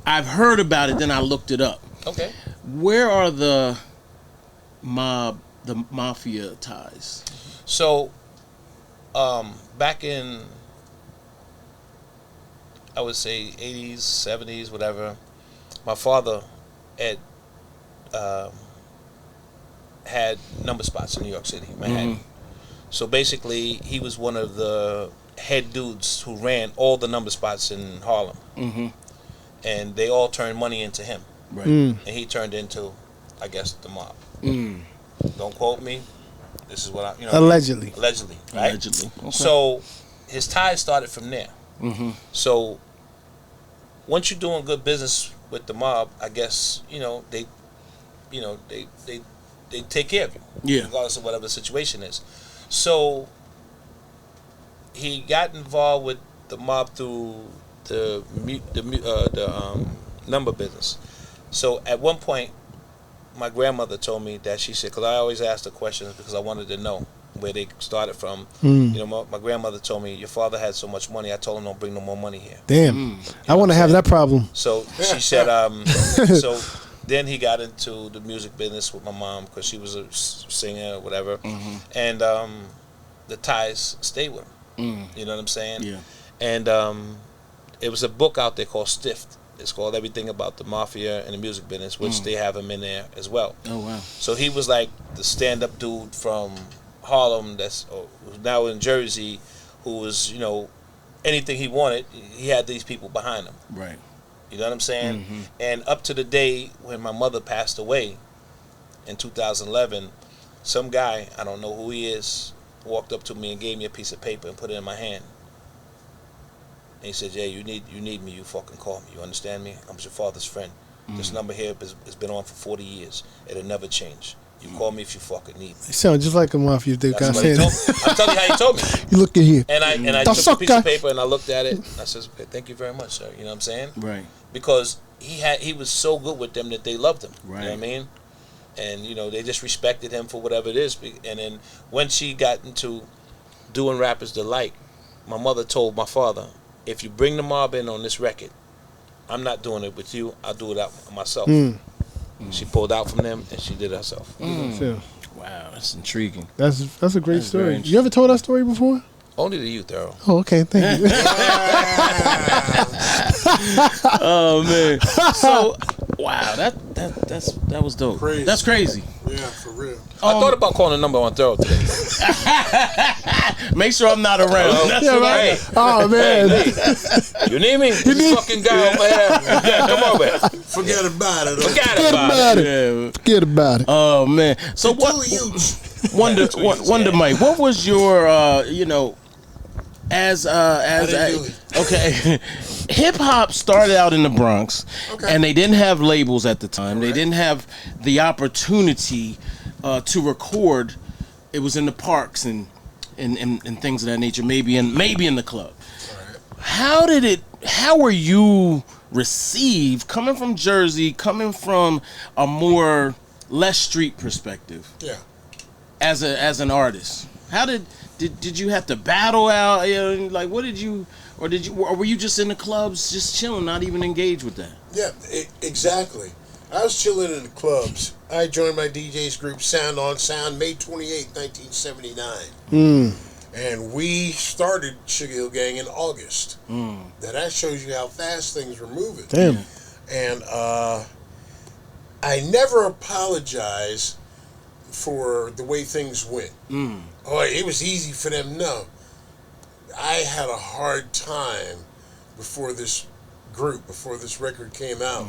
I've heard about it. Then I looked it up. Okay. Where are the mafia ties? So, back in, I would say 80s, 70s, whatever, my father had number spots in New York City, Manhattan. So basically, he was one of the head dudes who ran all the number spots in Harlem. And they all turned money into him. Right. And he turned into, I guess, the mob. Don't quote me. This is what I, Allegedly. Allegedly, right? Allegedly. Okay. So his ties started from there. So once you're doing good business with the mob, I guess they take care of you, regardless of whatever the situation is. So he got involved with the mob through the number business. So at one point, my grandmother told me that she said, because I always asked the questions because I wanted to know where they started from. My grandmother told me, your father had so much money. I told him, don't bring no more money here. Damn. I want to have that problem. So she said, so then he got into the music business with my mom because she was a singer or whatever. And the ties stayed with him. You know what I'm saying? Yeah. And it was a book out there called Stiffed. It's called Everything About the Mafia and the Music Business, which they have him in there as well. Oh, wow. So he was like the stand-up dude from Harlem that's now in Jersey, who was, anything he wanted, he had these people behind him. Right. You know what I'm saying? And up to the day when my mother passed away in 2011, some guy, I don't know who he is, walked up to me and gave me a piece of paper and put it in my hand. And he said, Jay, you need me, you fucking call me. You understand me? I'm your father's friend. This number here has been on for 40 years. It'll never change. You call me if you fucking need me. You sound just like a mafia dude. That's what he told me. I'm telling you how he told me. You look in here. And I took a piece of paper and I looked at it. I said, okay, thank you very much, sir. You know what I'm saying? Right. Because he was so good with them that they loved him. Right. You know what I mean? And, they just respected him for whatever it is. And then when she got into doing Rapper's Delight, my mother told my father, if you bring the mob in on this record, I'm not doing it with you. I'll do it out myself. She pulled out from them and she did it herself. So, Wow, that's intriguing. that's a great That's story. very You ever told that story before? Only to you, Thoro. Oh, okay. Thank you. Oh man. So wow, that was dope. Crazy. That's crazy. Yeah, for real. I thought about calling the number on Thoro today. Make sure I'm not around. That's Yeah, what right. Hey, Oh, man. you need me? This fucking guy over here. Yeah, come over here. Forget about it. Forget Forget about about it. it. Yeah. Forget about it. Oh man. So what? Wonder Mike, what was your as okay, hip hop started out in the Bronx, and they didn't have labels at the time. They didn't have the opportunity to record. It was in the parks and things of that nature. Maybe in the club. How were you received coming from Jersey, coming from a more less street perspective? Yeah. As an artist, how did you have to battle out? You know, like what did you, or were you just in the clubs, just chilling, not even engaged with that? Yeah, exactly. I was chilling in the clubs. I joined my DJ's group Sound on Sound May 28, 1979. And we started Sugarhill Gang in August. Now that shows you how fast things were moving. Damn. And I never apologize for the way things went. Oh, it was easy for them. No. I had a hard time before this record came out.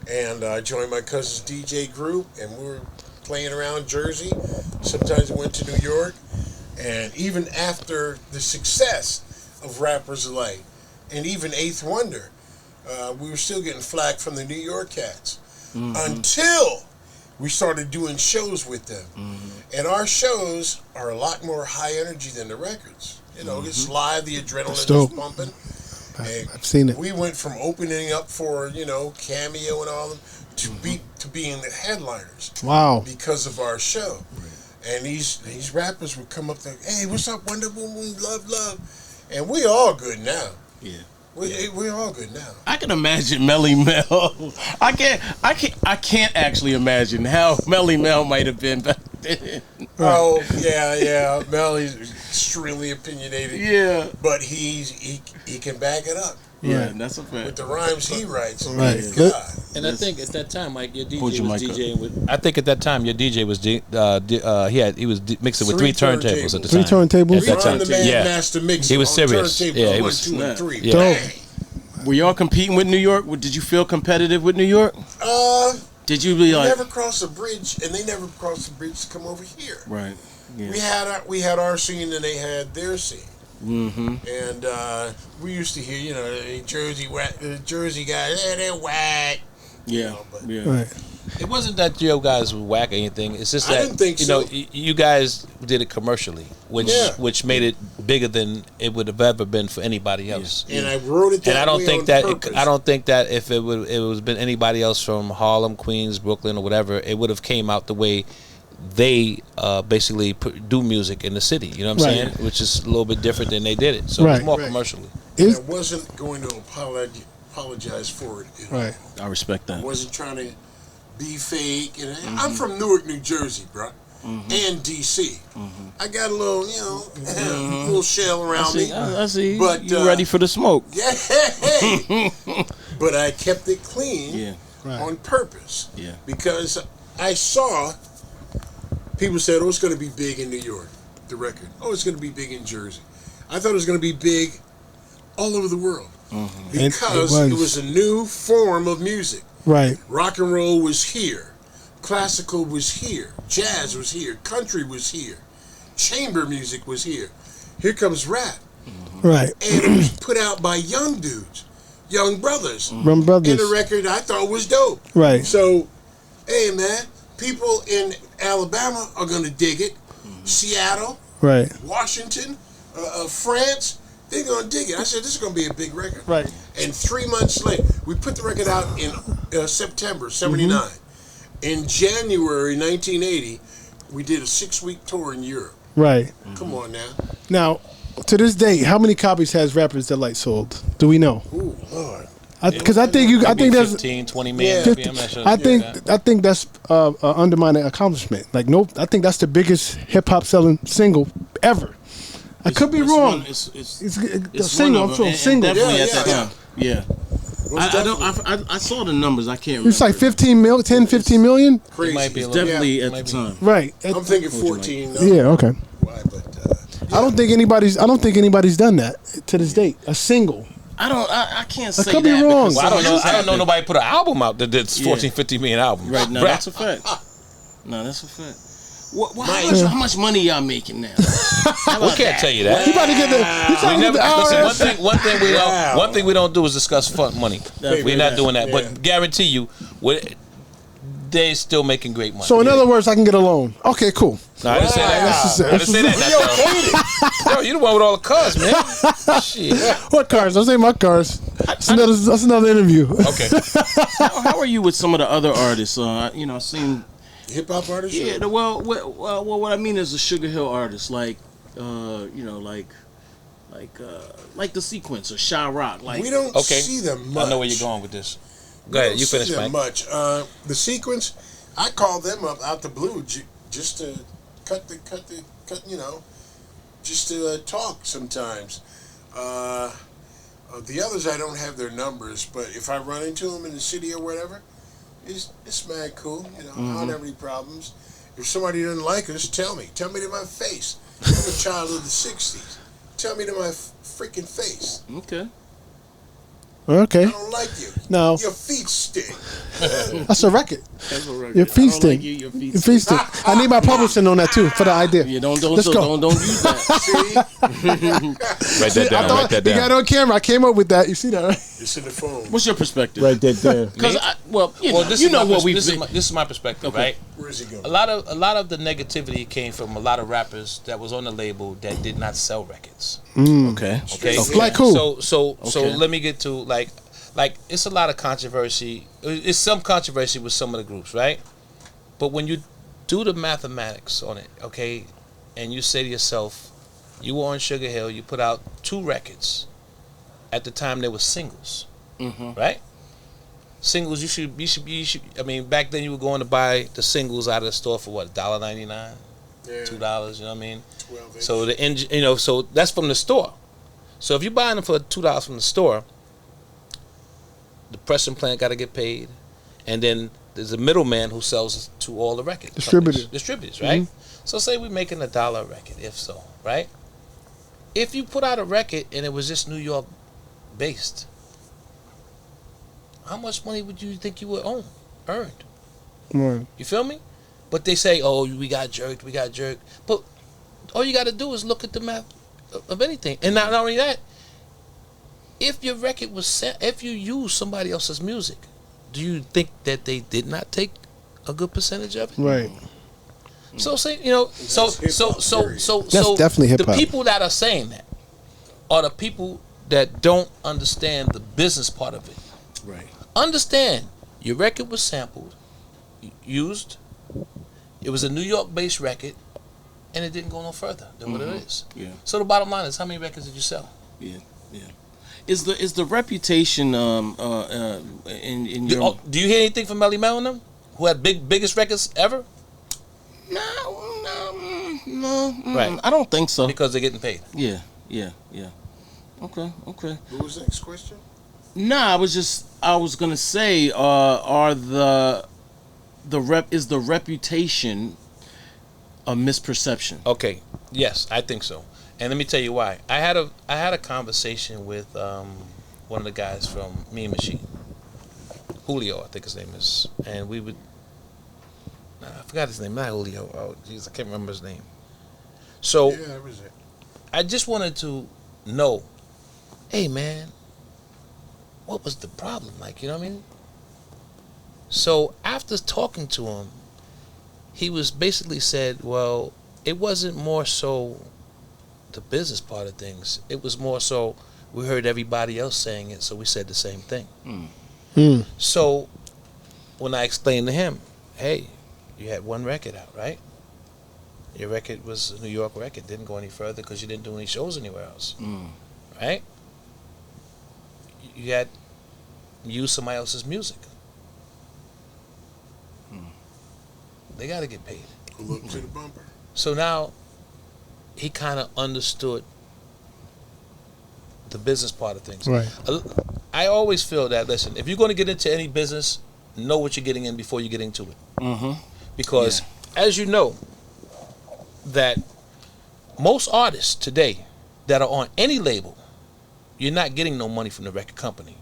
And I joined my cousin's DJ group, and we were playing around Jersey. Sometimes I went to New York. And even after the success of rappers alike, and even Eighth Wonder, we were still getting flack from the New York cats until we started doing shows with them. And our shows are a lot more high energy than the records. You know, it's live, the adrenaline is pumping. I've seen it. We went from opening up for, Cameo and all them to being the headliners. Wow. Because of our show. And these rappers would come up there, hey, what's up, Wonder Woman, love. And we all good now. Yeah. We're all good now. I can imagine Melly Mel. I can't actually imagine how Melly Mel might have been back then. Oh, yeah. Melly's extremely opinionated. Yeah. But he can back it up. Yeah, that's a fact. With the rhymes he writes. Right. God. And I think at that time, Mike, your DJ Put your was mic up. DJing with. I think at that time your DJ was he was mixing with Three three turntables at the Three time. turntables? At that time, the man yeah. master mixer. He was on serious. turntable, Yeah, he 1, was. 2, and 3. Yeah. Bang. Were y'all competing with New York? Did you feel competitive with New York? Did you be like? Never crossed the bridge, and they never crossed the bridge to come over here. Right. Yeah. We had our scene, and they had their scene. Mm-hmm. And we used to hear, the Jersey guys, they're whack. Yeah. Yeah. Right. It wasn't that you guys were whack or anything. It's just I that didn't think so. you guys did it commercially, which made it bigger than it would have ever been for anybody else. And I wrote it that And I don't way think on that purpose. I don't think that if it was been anybody else from Harlem, Queens, Brooklyn, or whatever, it would have came out the way they basically do music in the city. You know what I'm saying? Which is a little bit different than they did it. So it was more commercially. And I wasn't going to apologize for it. Right. I respect that. I wasn't trying to be fake. And I'm from Newark, New Jersey, bro, and DC. I got a little, little shell around me. I see. But you ready for the smoke? Yeah. But I kept it clean on purpose. Yeah. Because I saw people said, "Oh, it's going to be big in New York." The record. Oh, it's going to be big in Jersey. I thought it was going to be big all over the world because it was a new form of music. Right. Rock and roll was here. Classical was here. Jazz was here. Country was here. Chamber music was here. Here comes rap. Right. And it was put out by young dudes, young brothers. Young brothers. And the record I thought was dope. Right. So, hey, man, people in Alabama are going to dig it. Seattle. Right. Washington. France. They're going to dig it. I said, this is going to be a big record. Right. And 3 months later, we put the record out in September, 79. In January 1980, we did a 6-week tour in Europe. Right. Come on now. Now, to this day, how many copies has Rapper's Delight sold? Do we know? Ooh, Lord. Because I think that's 15, 20 million. 50, I'm not sure. I think that's an undermining accomplishment. Like, nope, I think that's the biggest hip hop selling single ever. I could be wrong. It's a single. I'm sure single. Definitely at that Yeah. time. Yeah. I saw the numbers. I can't remember. It's like 15 million. Crazy. It might be a It's little definitely bit. at the time. Right. I'm thinking 14. No. Yeah. Okay. Why? But I don't think anybody's done that to this date. A single. I can't say could be that wrong. because Well, I something don't know happened. nobody put an album out that did 14, 15 million albums. Right, no, that's a fact. No, that's a fact. How much money y'all making now? We can't tell you that. You about to get the. You trying to get the IRS? Listen, one thing we don't do is discuss fun money. We're not doing that. Yeah. But guarantee you, they're still making great money. So in other words, I can get a loan. Okay, cool. No, I didn't say that. Wow. I didn't say that. Yo, you the one with all the cars, man. Shit. What cars? Don't say my cars. That's another interview. Okay. How are you with some of the other artists? I've seen Hip hop artists. Yeah, well, what I mean is the Sugarhill artists, like the Sequence or Shy Rock. Like we don't see them much. I know where you're going with this. Go ahead, you finish, Mike. Much. The Sequence, I called them up out the blue just to cut. Just to talk sometimes. The others, I don't have their numbers, but if I run into them in the city or whatever, it's mad cool. I don't have any problems. If somebody doesn't like us, tell me. Tell me to my face. I'm a child of the 60s. Tell me to my freaking face. Okay. I don't like you. No. Your feet stink. That's a record. Your feet stink. Your feet stink. I need my publishing on that too for the idea. Yeah, don't Let's go. Don't use that. See? Write that down. Write that down. You got it on camera. I came up with that. You see that, right? It's in the phone. What's your perspective? Right there. Because this is my perspective, okay. right? Where's he going? A lot of the negativity came from a lot of rappers that was on the label that did not sell records. Okay. Okay. Like cool. So let me get to like it's a lot of controversy. It's some controversy with some of the groups, right? But when you do the mathematics on it, okay, and you say to yourself, you were on Sugarhill, you put out 2 records. At the time, they were singles, right? Singles, you should. I mean, back then you were going to buy the singles out of the store for what, $1.99, $2. You know what I mean? 12 So the engine, so that's from the store. So if you're buying them for $2 from the store, the pressing plant got to get paid, and then there's a middleman who sells to all the record distributors, right? So say we're making $1 a record, if so, right? If you put out a record and it was just New York based, how much money would you think you would earned? Right. You feel me? But they say, oh, we got jerked. But all you got to do is look at the math of anything, and not only that. If your record was if you use somebody else's music, do you think that they did not take a good percentage of it? Right. So say so That's definitely hip hop. The people that are saying that are the people that don't understand the business part of it. Right. Understand your record was sampled, used. It was a New York-based record, and it didn't go no further than what it is. Yeah. So the bottom line is, how many records did you sell? Yeah. Is the reputation in your Do you hear anything from Melly Mel and them, who had biggest records ever? No. Right. I don't think so. Because they're getting paid. Yeah. Okay. What was the next question? Nah, I was gonna say, is the reputation a misperception? Okay. Yes, I think so. And let me tell you why. I had a conversation with one of the guys from Mean Machine, Julio, I think his name is, and we would. I forgot his name, not Julio. Oh, jeez, I can't remember his name. So Yeah, that was it. I just wanted to know, hey man, what was the problem? Like, you know what I mean? So after talking to him, he was basically said, well, it wasn't more so the business part of things. It was more so we heard everybody else saying it, so we said the same thing. So when I explained to him, hey, you had 1 record out, right? Your record was a New York record, didn't go any further because you didn't do any shows anywhere else, right? You had used somebody else's music. They got to get paid. Look to the bumper. So now he kind of understood the business part of things. Right. I always feel that, listen, if you're going to get into any business, know what you're getting in before you get into it. Because as you know, that most artists today that are on any label, you're not getting no money from the record company.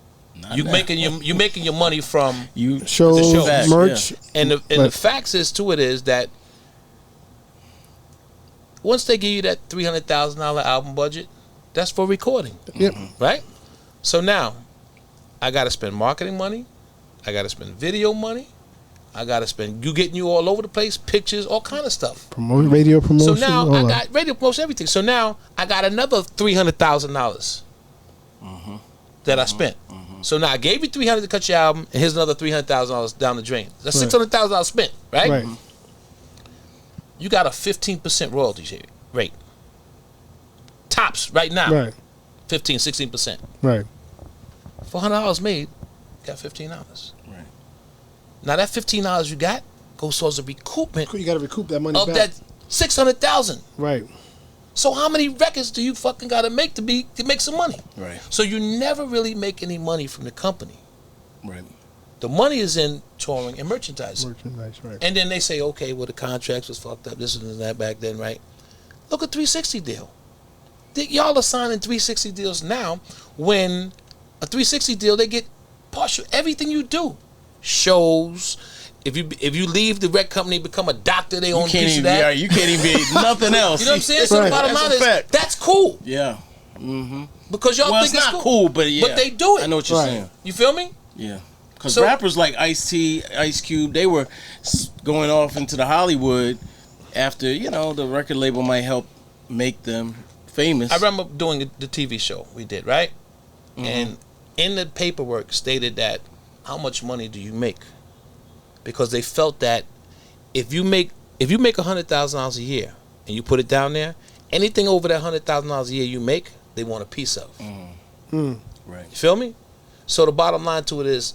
You're making your money from shows, the shows. merch. And the facts is that once they give you that $300,000 album budget, that's for recording. Yep. Right? So now, I got to spend marketing money. I got to spend video money. I gotta spend. You getting you all over the place, pictures, all kind of stuff. Radio promotion. So now all I that. got radio promotion, everything. So now I got another $300,000 that I spent. So now I gave you $300 to cut your album, and here's another $300,000 down the drain. That's $600,000 spent, right? Right. You got a 15% royalty rate. Tops right now. Right. 15, 16%. Right. $400 made, got $15. Right. Now that $15 you got goes towards the recoupment You got to recoup that money of back. that $600,000. Right. So how many records do you fucking gotta make to make some money? Right. So you never really make any money from the company. Right. The money is in touring and merchandising. Merchandise, right. And then they say, okay, well the contracts was fucked up, this and that back then, right? Look at 360 deal. Y'all are signing 360 deals now. When a 360 deal, they get partial everything you do, shows. If you leave the rec company, become a doctor, they own a piece of that. Yeah, you can't even be nothing else. You know what I'm saying? So the bottom line is that's cool. Yeah. Because y'all think it's it's not cool, but yeah. But they do it. I know what you're saying. You feel me? Yeah. Because So- rappers like Ice-T, Ice Cube, they were going off into the Hollywood after, the record label might help make them famous. I remember doing the TV show we did, right? And in the paperwork stated that how much money do you make? Because they felt that if you make $100,000 a year and you put it down there, anything over that $100,000 a year you make, they want a piece of. Right. You feel me? So the bottom line to it is,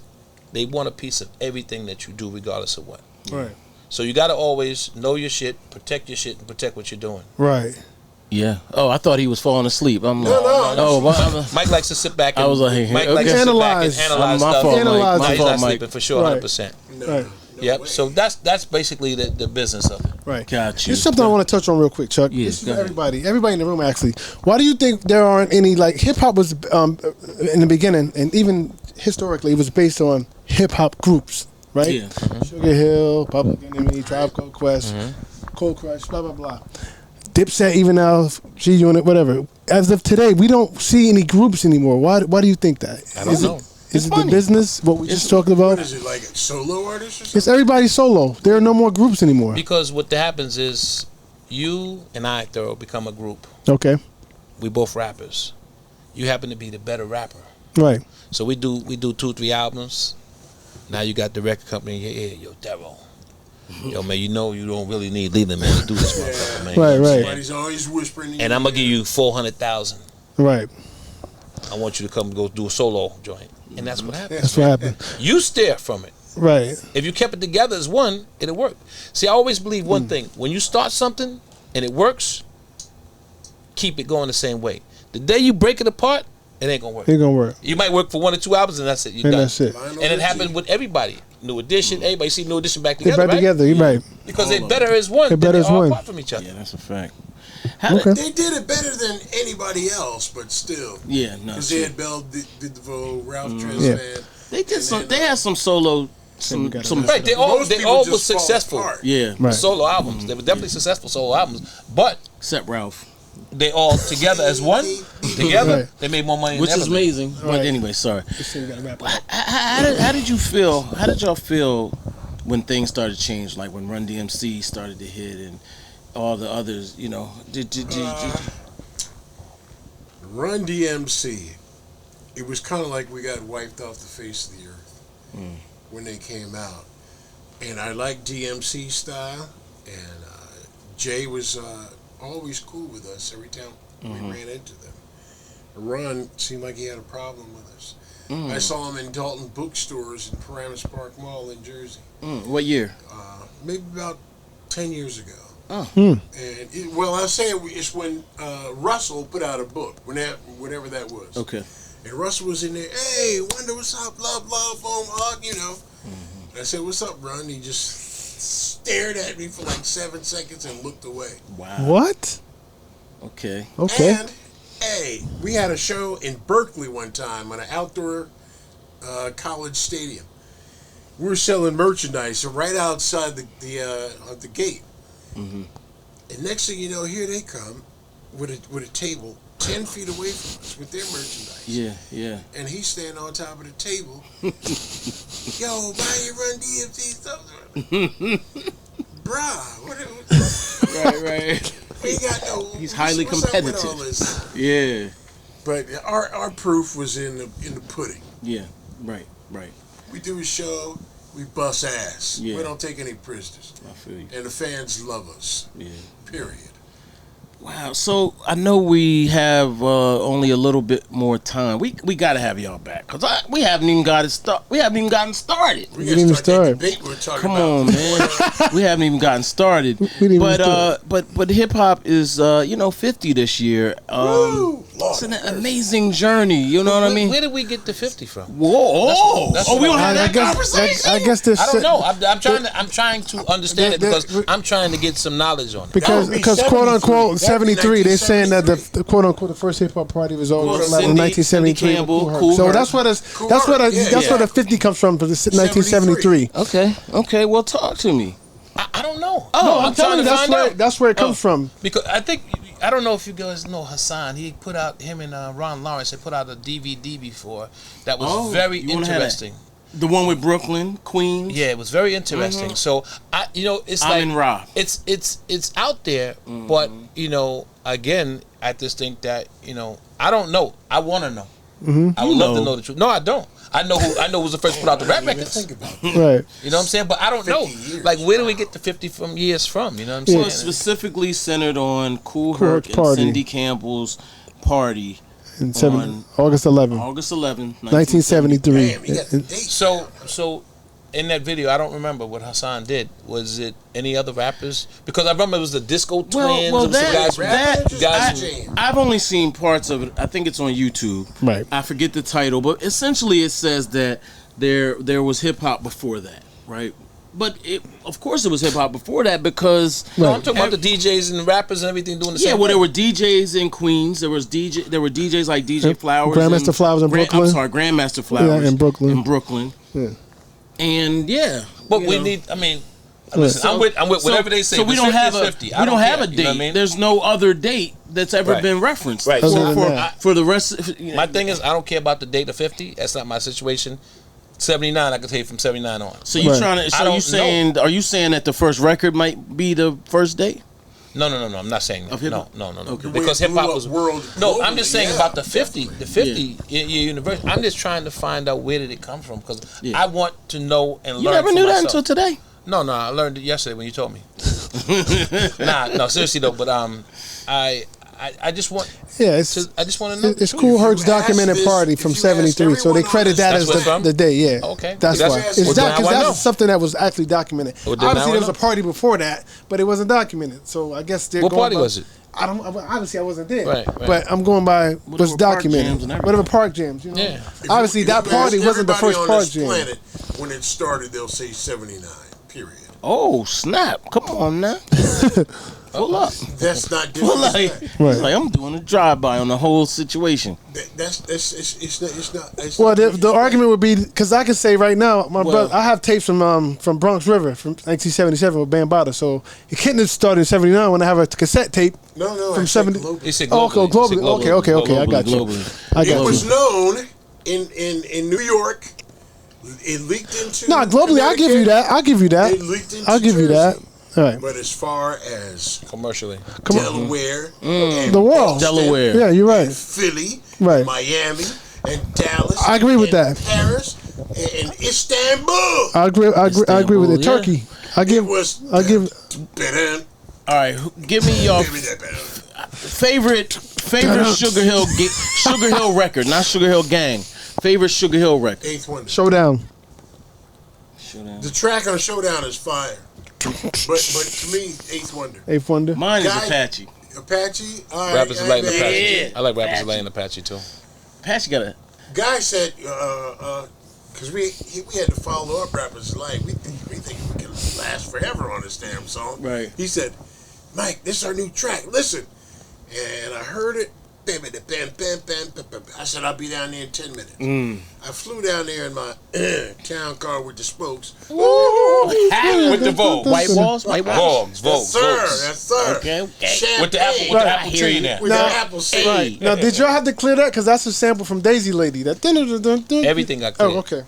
they want a piece of everything that you do, regardless of what. Right. So you got to always know your shit, protect your shit, and protect what you're doing. Right. Yeah. Oh, I thought he was falling asleep. I'm like, Mike likes to sit back and I was like, Mike okay. likes to sit back and Analyze. analyze My stuff. fault, Mike. Analyze. My He's fault, not Mike. sleeping for sure, Right. 100%. Right. Yep. So that's basically the business of it. Right. Got you. There's something I want to touch on real quick, Chuck. Yeah, This is go for ahead. everybody in the room, actually. Why do you think there aren't any, like, hip-hop was, in the beginning, and even historically, it was based on hip-hop groups, right? Yeah. Sugarhill, Public Enemy, Tribe Called Quest, Cold Crush, blah, blah, blah. Dipset, even now, G-Unit, whatever. As of today, we don't see any groups anymore. Why do you think that? I don't know. Is it the funny. business, what we just talked What about? is it, like solo artists or something? It's everybody solo. There are no more groups anymore. Because what happens is you and I, Thoro, become a group. Okay. We both rappers. You happen to be the better rapper. Right. So we do 2-3 albums. Now you got the record company in your ear. Yo, Thoro. Yo, man, you don't really need Leland, man, to do this motherfucker, man. Right, You know what I'm right. saying? Somebody's always whispering. in And your I'm going to ear. give you $400,000. Right. I want you to come go do a solo joint. And that's what happens. That's what happened. You steer from it. Right. If you kept it together as one, it'll work. See, I always believe one thing. When you start something and it works, keep it going the same way. The day you break it apart, it ain't going to work. It's gonna work. You might work for 1 or 2 albums and that's it. You're And done. that's it. Lionel And it Richie. happened with everybody. New Edition, everybody see New Edition back They together, back right? together. You're right. Because they're better as one. They're better than as they are one. apart from each other. Yeah, that's a fact. Okay. They did it better than anybody else, but still. Yeah, no. Because shit. Ed Bell did the vocal, Ralph Tresvant. They did some. then, They had some solo. Some. got Some. Right, they all Most people were just fall successful. apart. Yeah. Right. Solo albums. They were definitely successful solo albums. But Except Ralph, they all together as one, together, Right. they made more money which than is ever. amazing. But Right. anyway, sorry. So you gotta wrap it up. How did you feel? How did y'all feel when things started to change? Like when Run DMC started to hit and all the others. Did Run DMC, it was kind of like we got wiped off the face of the earth when they came out. And I like DMC style, and Jay was always cool with us every time we ran into them. Run seemed like he had a problem with us. I saw him in Dalton bookstores in Paramus Park Mall in Jersey, what year? maybe about 10 years ago. Oh. And I was saying it's when Russell put out a book, whenever that was. Okay. And Russell was in there, hey, Wonder, what's up, blah, blah, foam hug, And I said, what's up, Run? He just stared at me for like 7 seconds and looked away. Wow. What? Okay. Okay. And, hey, we had a show in Berkeley one time on an outdoor college stadium. We were selling merchandise right outside the gate. And next thing you know, here they come with a table 10 feet away from us with their merchandise. Yeah. Yeah. And he's standing on top of the table. Yo, buy your Run DMC stuff. Bruh, Right. we ain't got no. He's highly what's up with all competitive. this? Yeah. But our proof was in the pudding. Yeah. Right. We do a show, we bust ass. Yeah. We don't take any prisoners. I feel you. And the fans love us. Yeah. Period. Wow. So I know we have only a little bit more time. We got to have y'all back because we haven't even gotten started. We didn't gotta even start that start. debate we're talking Come about. on, man. We haven't even gotten started. didn't even start. But hip hop is 50 this year. Woo! It's an amazing journey. You know what I mean? Where did we get the 50 from? Whoa! That's Oh, what we don't I- have I that guess conversation. I guess this. I don't know. I'm trying to understand it because I'm trying to get some knowledge on it. Because That would be quote unquote 73. 73, they're saying that 1973. the quote unquote the first hip hop party was over Well, in Cindy 1973. Campbell, with Cool so Herc. that's what Cool Herc, yeah. that's where the 50 comes from, for the 1973. Okay. Well, talk to me. I don't know. No, I'm trying telling you, to find out. that's where it comes from. Because I don't know if you guys know Hassan. He put out, him and Ron Lawrence, they put out a DVD before that was very you wanna have that? interesting. The one with Brooklyn, Queens. Yeah, it was very interesting. So it's like Amin Ra. it's out there, but again, I just think that I don't know. I want to know. I would love to know the truth. No, I don't. I know who was the first to put out the rap records. Think about it. Right. You know what I'm saying? But I don't know. 50 years. Like, where do we get the 50 years from? You know what I'm So saying? it's specifically centered on Cool Cool Herc Herc's and party. Cindy Campbell's party In on August 11, August 11, 1973. Damn, you got the date. So in that video, I don't remember what Hassan did. Was it any other rappers? Because I remember it was the Disco Twins. well, and some guys, I've only seen parts of it. I think it's on YouTube. Right. I forget the title, but essentially it says that there was hip hop before that, right? But of course it was hip hop before that because No, I'm talking about the DJs and the rappers and everything doing the same. well, there thing. were DJs in Queens. There were DJs like DJ Flowers, Grandmaster and Flowers in Brooklyn. I'm sorry, Grandmaster Flowers in Brooklyn. Yeah. And But you we know. need. I mean, listen, I'm with whatever they say. So we If don't it's have 50, a it's 50. we I don't have care, a you date. know what I mean? There's no other date that's ever Right. been referenced. Right. Other than that. For the rest. My thing is, I don't care about the date of 50. That's not my situation. 79, I can tell you from 79 on. So you Right. trying to? I So don't you saying? Are you saying that the first record might be the first date? No. I'm not saying that. Of hip-hop? No. Okay. Because Way hip hop blew was up world No, I'm globally, just saying yeah, about the 50. The 50 year university. I'm just trying to find out where did it come from because Yeah. I want to know and You learn. never for knew that myself. until today. No, I learned it yesterday when you told me. No, seriously though. But I just want. Yeah, it's I just want to know. it's Cool Herc's If you ask documented this- party if from you ask 73, so they everyone credit on that this- as That's what's from? the day. Yeah, Okay. that's Well, why. that's- It's well, that then because now I know. that's something that was actually documented. Well, then Obviously, now I there was a know. party before that, but it wasn't documented. So I guess they're What going party by- was it? I don't. Obviously, I wasn't there. Right. But I'm going by what's park jams documented. and everything. Whatever park jams. You know? Yeah. Obviously, that If you party ask wasn't the everybody first on park this jam. planet, when it started, they'll say 79. Period. Oh snap! Come on now. Pull up. That's not Pull up. disrespect. Right. Like I'm doing a drive-by on the whole situation. It's not. Well, the argument would be because I can say right now, my Well- brother, I have tapes from Bronx River from 1977 with Bambaataa. So it couldn't have started in '79 when I have a cassette tape. No. From I said 70 globally. He said Oh, globally. globally. He said Okay. I got you. Globally. I It got was you. known in New York. It leaked into. No, globally, I'll give you that. I'll give you that. It leaked into I'll give you that. Jersey. All right. But as far as Commercially. Come on. Delaware, and The world. Boston, Delaware. Yeah, you're right. and Philly, Right. Miami, and Dallas. I agree with and that. Paris and Istanbul. I agree with it. Istanbul, yeah. Turkey. I It give. was. I give. Better. All right, give me your favorite Sugarhill record, not Sugarhill Gang. Favorite Sugarhill record. Eighth Wonder. Showdown. The track on Showdown is fire. But to me, Eighth Wonder. Eighth Wonder. Mine is Guy- Apache. Apache. All right, Rappers Lane man. Apache. Yeah. I like Rappers Lane Apache too. Apache got a. Guy said, because we had to follow up Rappers Lane. We think we can last forever on this damn song. Right. He said, Mike, this is our new track. Listen. And I heard it. bam, bam, bam, bam, bam, bam. I said, I'll be down there in 10 minutes. I flew down there in my town car with the spokes. With the Vogue. White walls? White walls? Vogue. Yes, sir. Yes, sir. Okay. Champagne. With the apple tree in there. With the apple seed. Right. Now, did y'all have to clear that? Because that's a sample from Daisy Lady. That Everything got cleared. Oh, okay.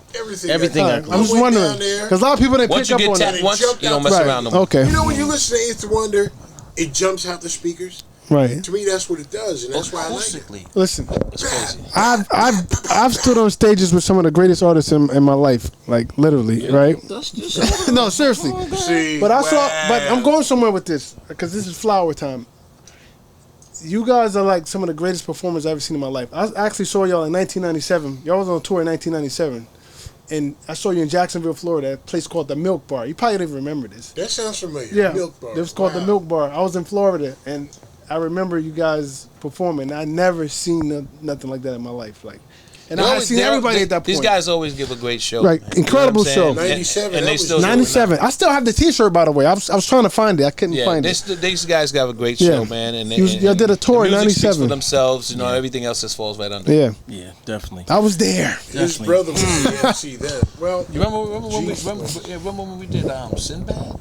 Everything got I'm just wondering. Because a lot of people didn't Once pick you up get on tapped that. once, you don't mess Right. around no more. Okay. You know when you listen to Eighth Wonder, it jumps out the speakers? Right. To me, that's what it does, and that's why I like it. Listen, It's crazy. I've stood on stages with some of the greatest artists in my life, like literally, right? No, seriously. See, But I'm going somewhere with this because this is flower time. You guys are like some of the greatest performers I've ever seen in my life. I actually saw y'all in 1997. Y'all was on tour in 1997, and I saw you in Jacksonville, Florida, at a place called the Milk Bar. You probably don't even remember this. That sounds familiar. Yeah, Milk Bar. it was called the Milk Bar. I was in Florida, and I remember you guys performing. I never seen nothing like that in my life. Like, and I had seen everybody at that point. These guys always give a great show. Right, incredible You know what show. I'm saying? 97, and that they was still do it now. 97. I still have the T-shirt, by the way. I was trying to find it. I couldn't Yeah, find it. these guys got a great Yeah. show, man. And Y'all did a tour in the music speaks 97. for themselves. You know, everything else just falls right under. Yeah, Yeah, definitely. I was there. His brother was the MC then. Well, You remember when we did Sinbad?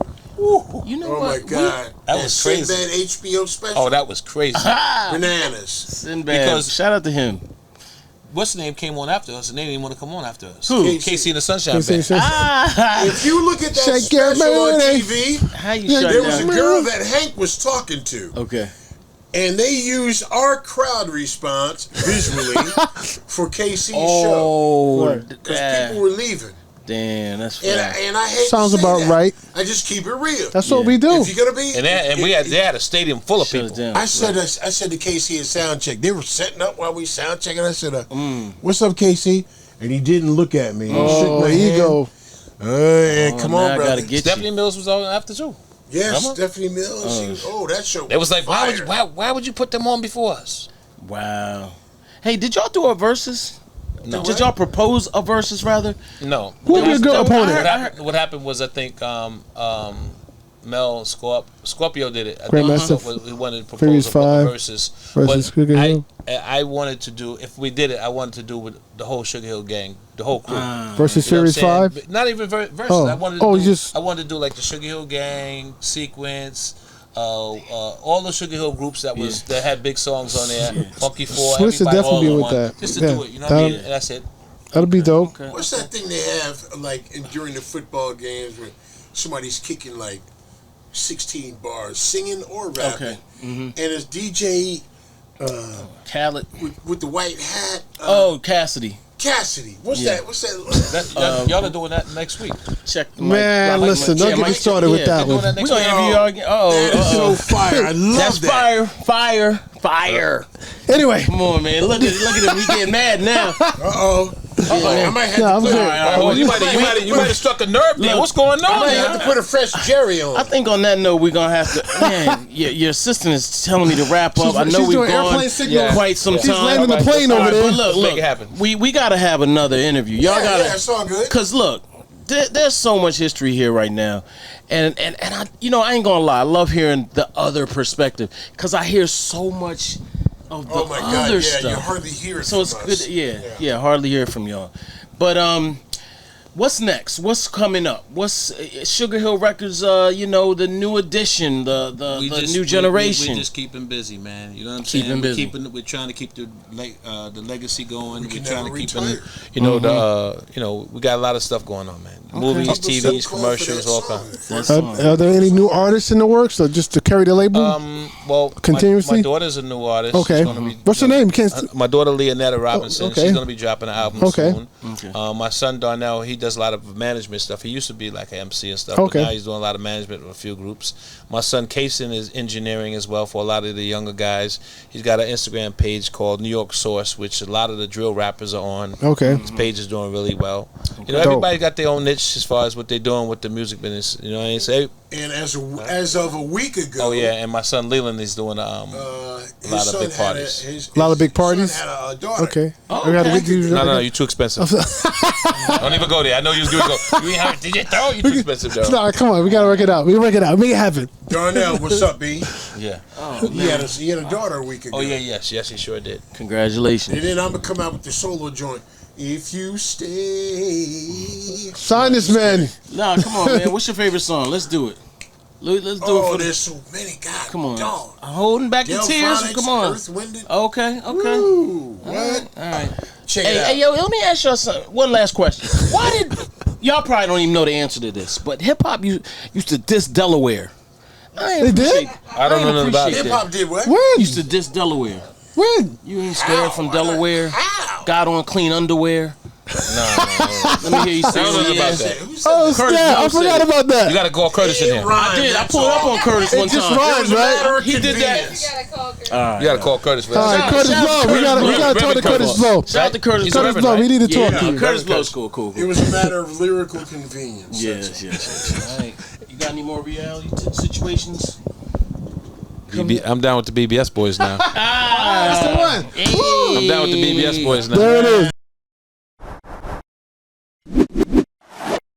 You know oh what? my God. That was crazy. Sinbad HBO special. Oh, that was crazy. Bananas. Sinbad. Because- Shout out to him. What's the name came on after us, and they didn't want to come on after us. Who? Casey and the Sunshine Casey and Band. Sunshine. If you look at that Shake your special on booty. TV, How you Yeah, shut there was a down? girl that Hank was talking to. Okay. And they used our crowd response visually for KC's show. Oh, Right. Because people were leaving. damn, that's And fact. I hate Sounds to say about that. right. I just keep it real. That's what we do. If you're going to be... And they had a stadium full of Shut it people. down. I said to Casey at sound check. They were setting up while we sound checking. I said, "What's up, Casey?" And he didn't look at me. He shook my hand. Ego. Come now on, I brother. gotta get Stephanie you. Mills was on after too. Yes, Remember? Stephanie Mills. She was, that show. It was like, fire. why would you put them on before us? Wow. Hey, did y'all do a versus? No. Did y'all propose a versus rather? No. Who would be a good opponent? What happened was, I think Mel Scorpio did it. I Grandmaster think he wanted to Furious propose a 5 versus. versus But Sugarhill. I wanted to do, if we did it, I wanted to do with the whole Sugarhill Gang, the whole crew. Versus You know what I'm Furious saying? 5? But not even versus. Oh. I wanted to do like the Sugarhill Gang, Sequence, all the Sugarhill groups that had big songs on there. Funky Four, Swiss would everybody all definitely be in with one. that. Just to Yeah. do it, you know what I mean? And that's it. That'll be dope. Okay. What's that thing they have during the football games where somebody's kicking like 16 bars, singing or rapping, Okay. and it's DJ Khaled. with the white hat. Cassidy. Cassidy. What's Yeah. that? What's that? Y'all are doing that next week. Check the Man, mic. listen, don't get me started with that We're doing one. that We next gonna week. interview y'all again. That is so Oh, fire. I love that's that. fire. Anyway, Come on, man. Look at him. He getting mad now. Uh-oh. I might have Yeah, I'm to put, good. Oh, you might have struck a nerve there. What's going I on? might have to put a fresh Jerry on. I think on that note, we're gonna have to. Man, your assistant is telling me to wrap up. I know she's we've doing gone airplane signals. quite some She's time. landing the plane over there. But look, Make it happen. we gotta have another interview. Y'all yeah, gotta. it's all good. Cause look, there's so much history here right now, and I I ain't gonna lie, I love hearing the other perspective, cause I hear so much of the Oh my God! other Yeah, stuff. you hardly hear it. So it's from good. us. Yeah, hardly hear from y'all. But what's next? What's coming up? What's Sugarhill Records? The new edition, the new generation. We just keeping busy, man. You know what I'm Keeping saying? busy. We're trying to keep the legacy going. We We're can trying to never keep retire. we got a lot of stuff going on, man. Movies, People TVs, still call for commercials, that all song. kinds. are there any new artists in the works, or just to carry the label? Well, Continuously? my daughter's a new artist. Okay. She's gonna be, What's her name? my daughter Leonetta Robinson. okay. She's gonna be dropping an album Okay. soon. Okay. My son Darnell, he does a lot of management stuff. He used to be like an MC and stuff, Okay. but now he's doing a lot of management with a few groups. My son Kaysen is engineering as well for a lot of the younger guys. He's got an Instagram page called New York Source, which a lot of the drill rappers are on. Okay. His page is doing really well. You know, Dope. everybody got their own niche as far as what they're doing with the music business. You know what I mean? So, And as of a week ago, oh yeah, and my son Leland is doing his a lot of son big had parties. A lot of big parties? Son had a daughter. Okay. Oh, I gotta okay. get you. No, you're too expensive. Don't even go there. I know you was going to go. You ain't have, did you throw? You too expensive, though. No, come on, we gotta work it out. We work it out. Make it happen. Darnell, what's up, B? Yeah. Oh, He had a daughter a week ago. Oh yeah, yes, he sure did. congratulations. And then I'm gonna come out with the solo joint. If you stay. Sign this man. Nah, come on, man. What's your favorite song? Let's do it. Let's do it Oh, for there's so many. God, Come on. dog. I'm holding back the tears. Delphonics, Come on. Earth, Wind, Okay. Ooh, what? All right. Check it out. Hey, yo, let me ask y'all something. One last question. Why did y'all probably don't even know the answer to this? But hip hop used to diss Delaware. They did? I don't know nothing about it. Hip hop did what? When? Used to diss Delaware. When? You ain't scared from Delaware. How? Got on clean underwear. No. Let me hear you say I don't know it. about that. Who said Oh, Curtis yeah, I Blow forgot said it. about that. You gotta call Curtis in It here. rhymed, I did. I that's pulled up all. on Curtis It one just time. rhymes, It was a matter right? of He did that. convenience. You gotta call Curtis. You gotta call Curtis for All that. right, Curtis shout out Blow. to We gotta Curtis talk to Blow. Curtis Blow. Shout out to Curtis. He's a Blow. Curtis Blow, we need to talk to Yeah, you. Curtis Blow's cool. It was a matter of lyrical convenience. Yes. All right. You got any more reality situations? I'm down with the BBS boys now. That's the one. Hey. I'm down with the BBS boys now. There it is.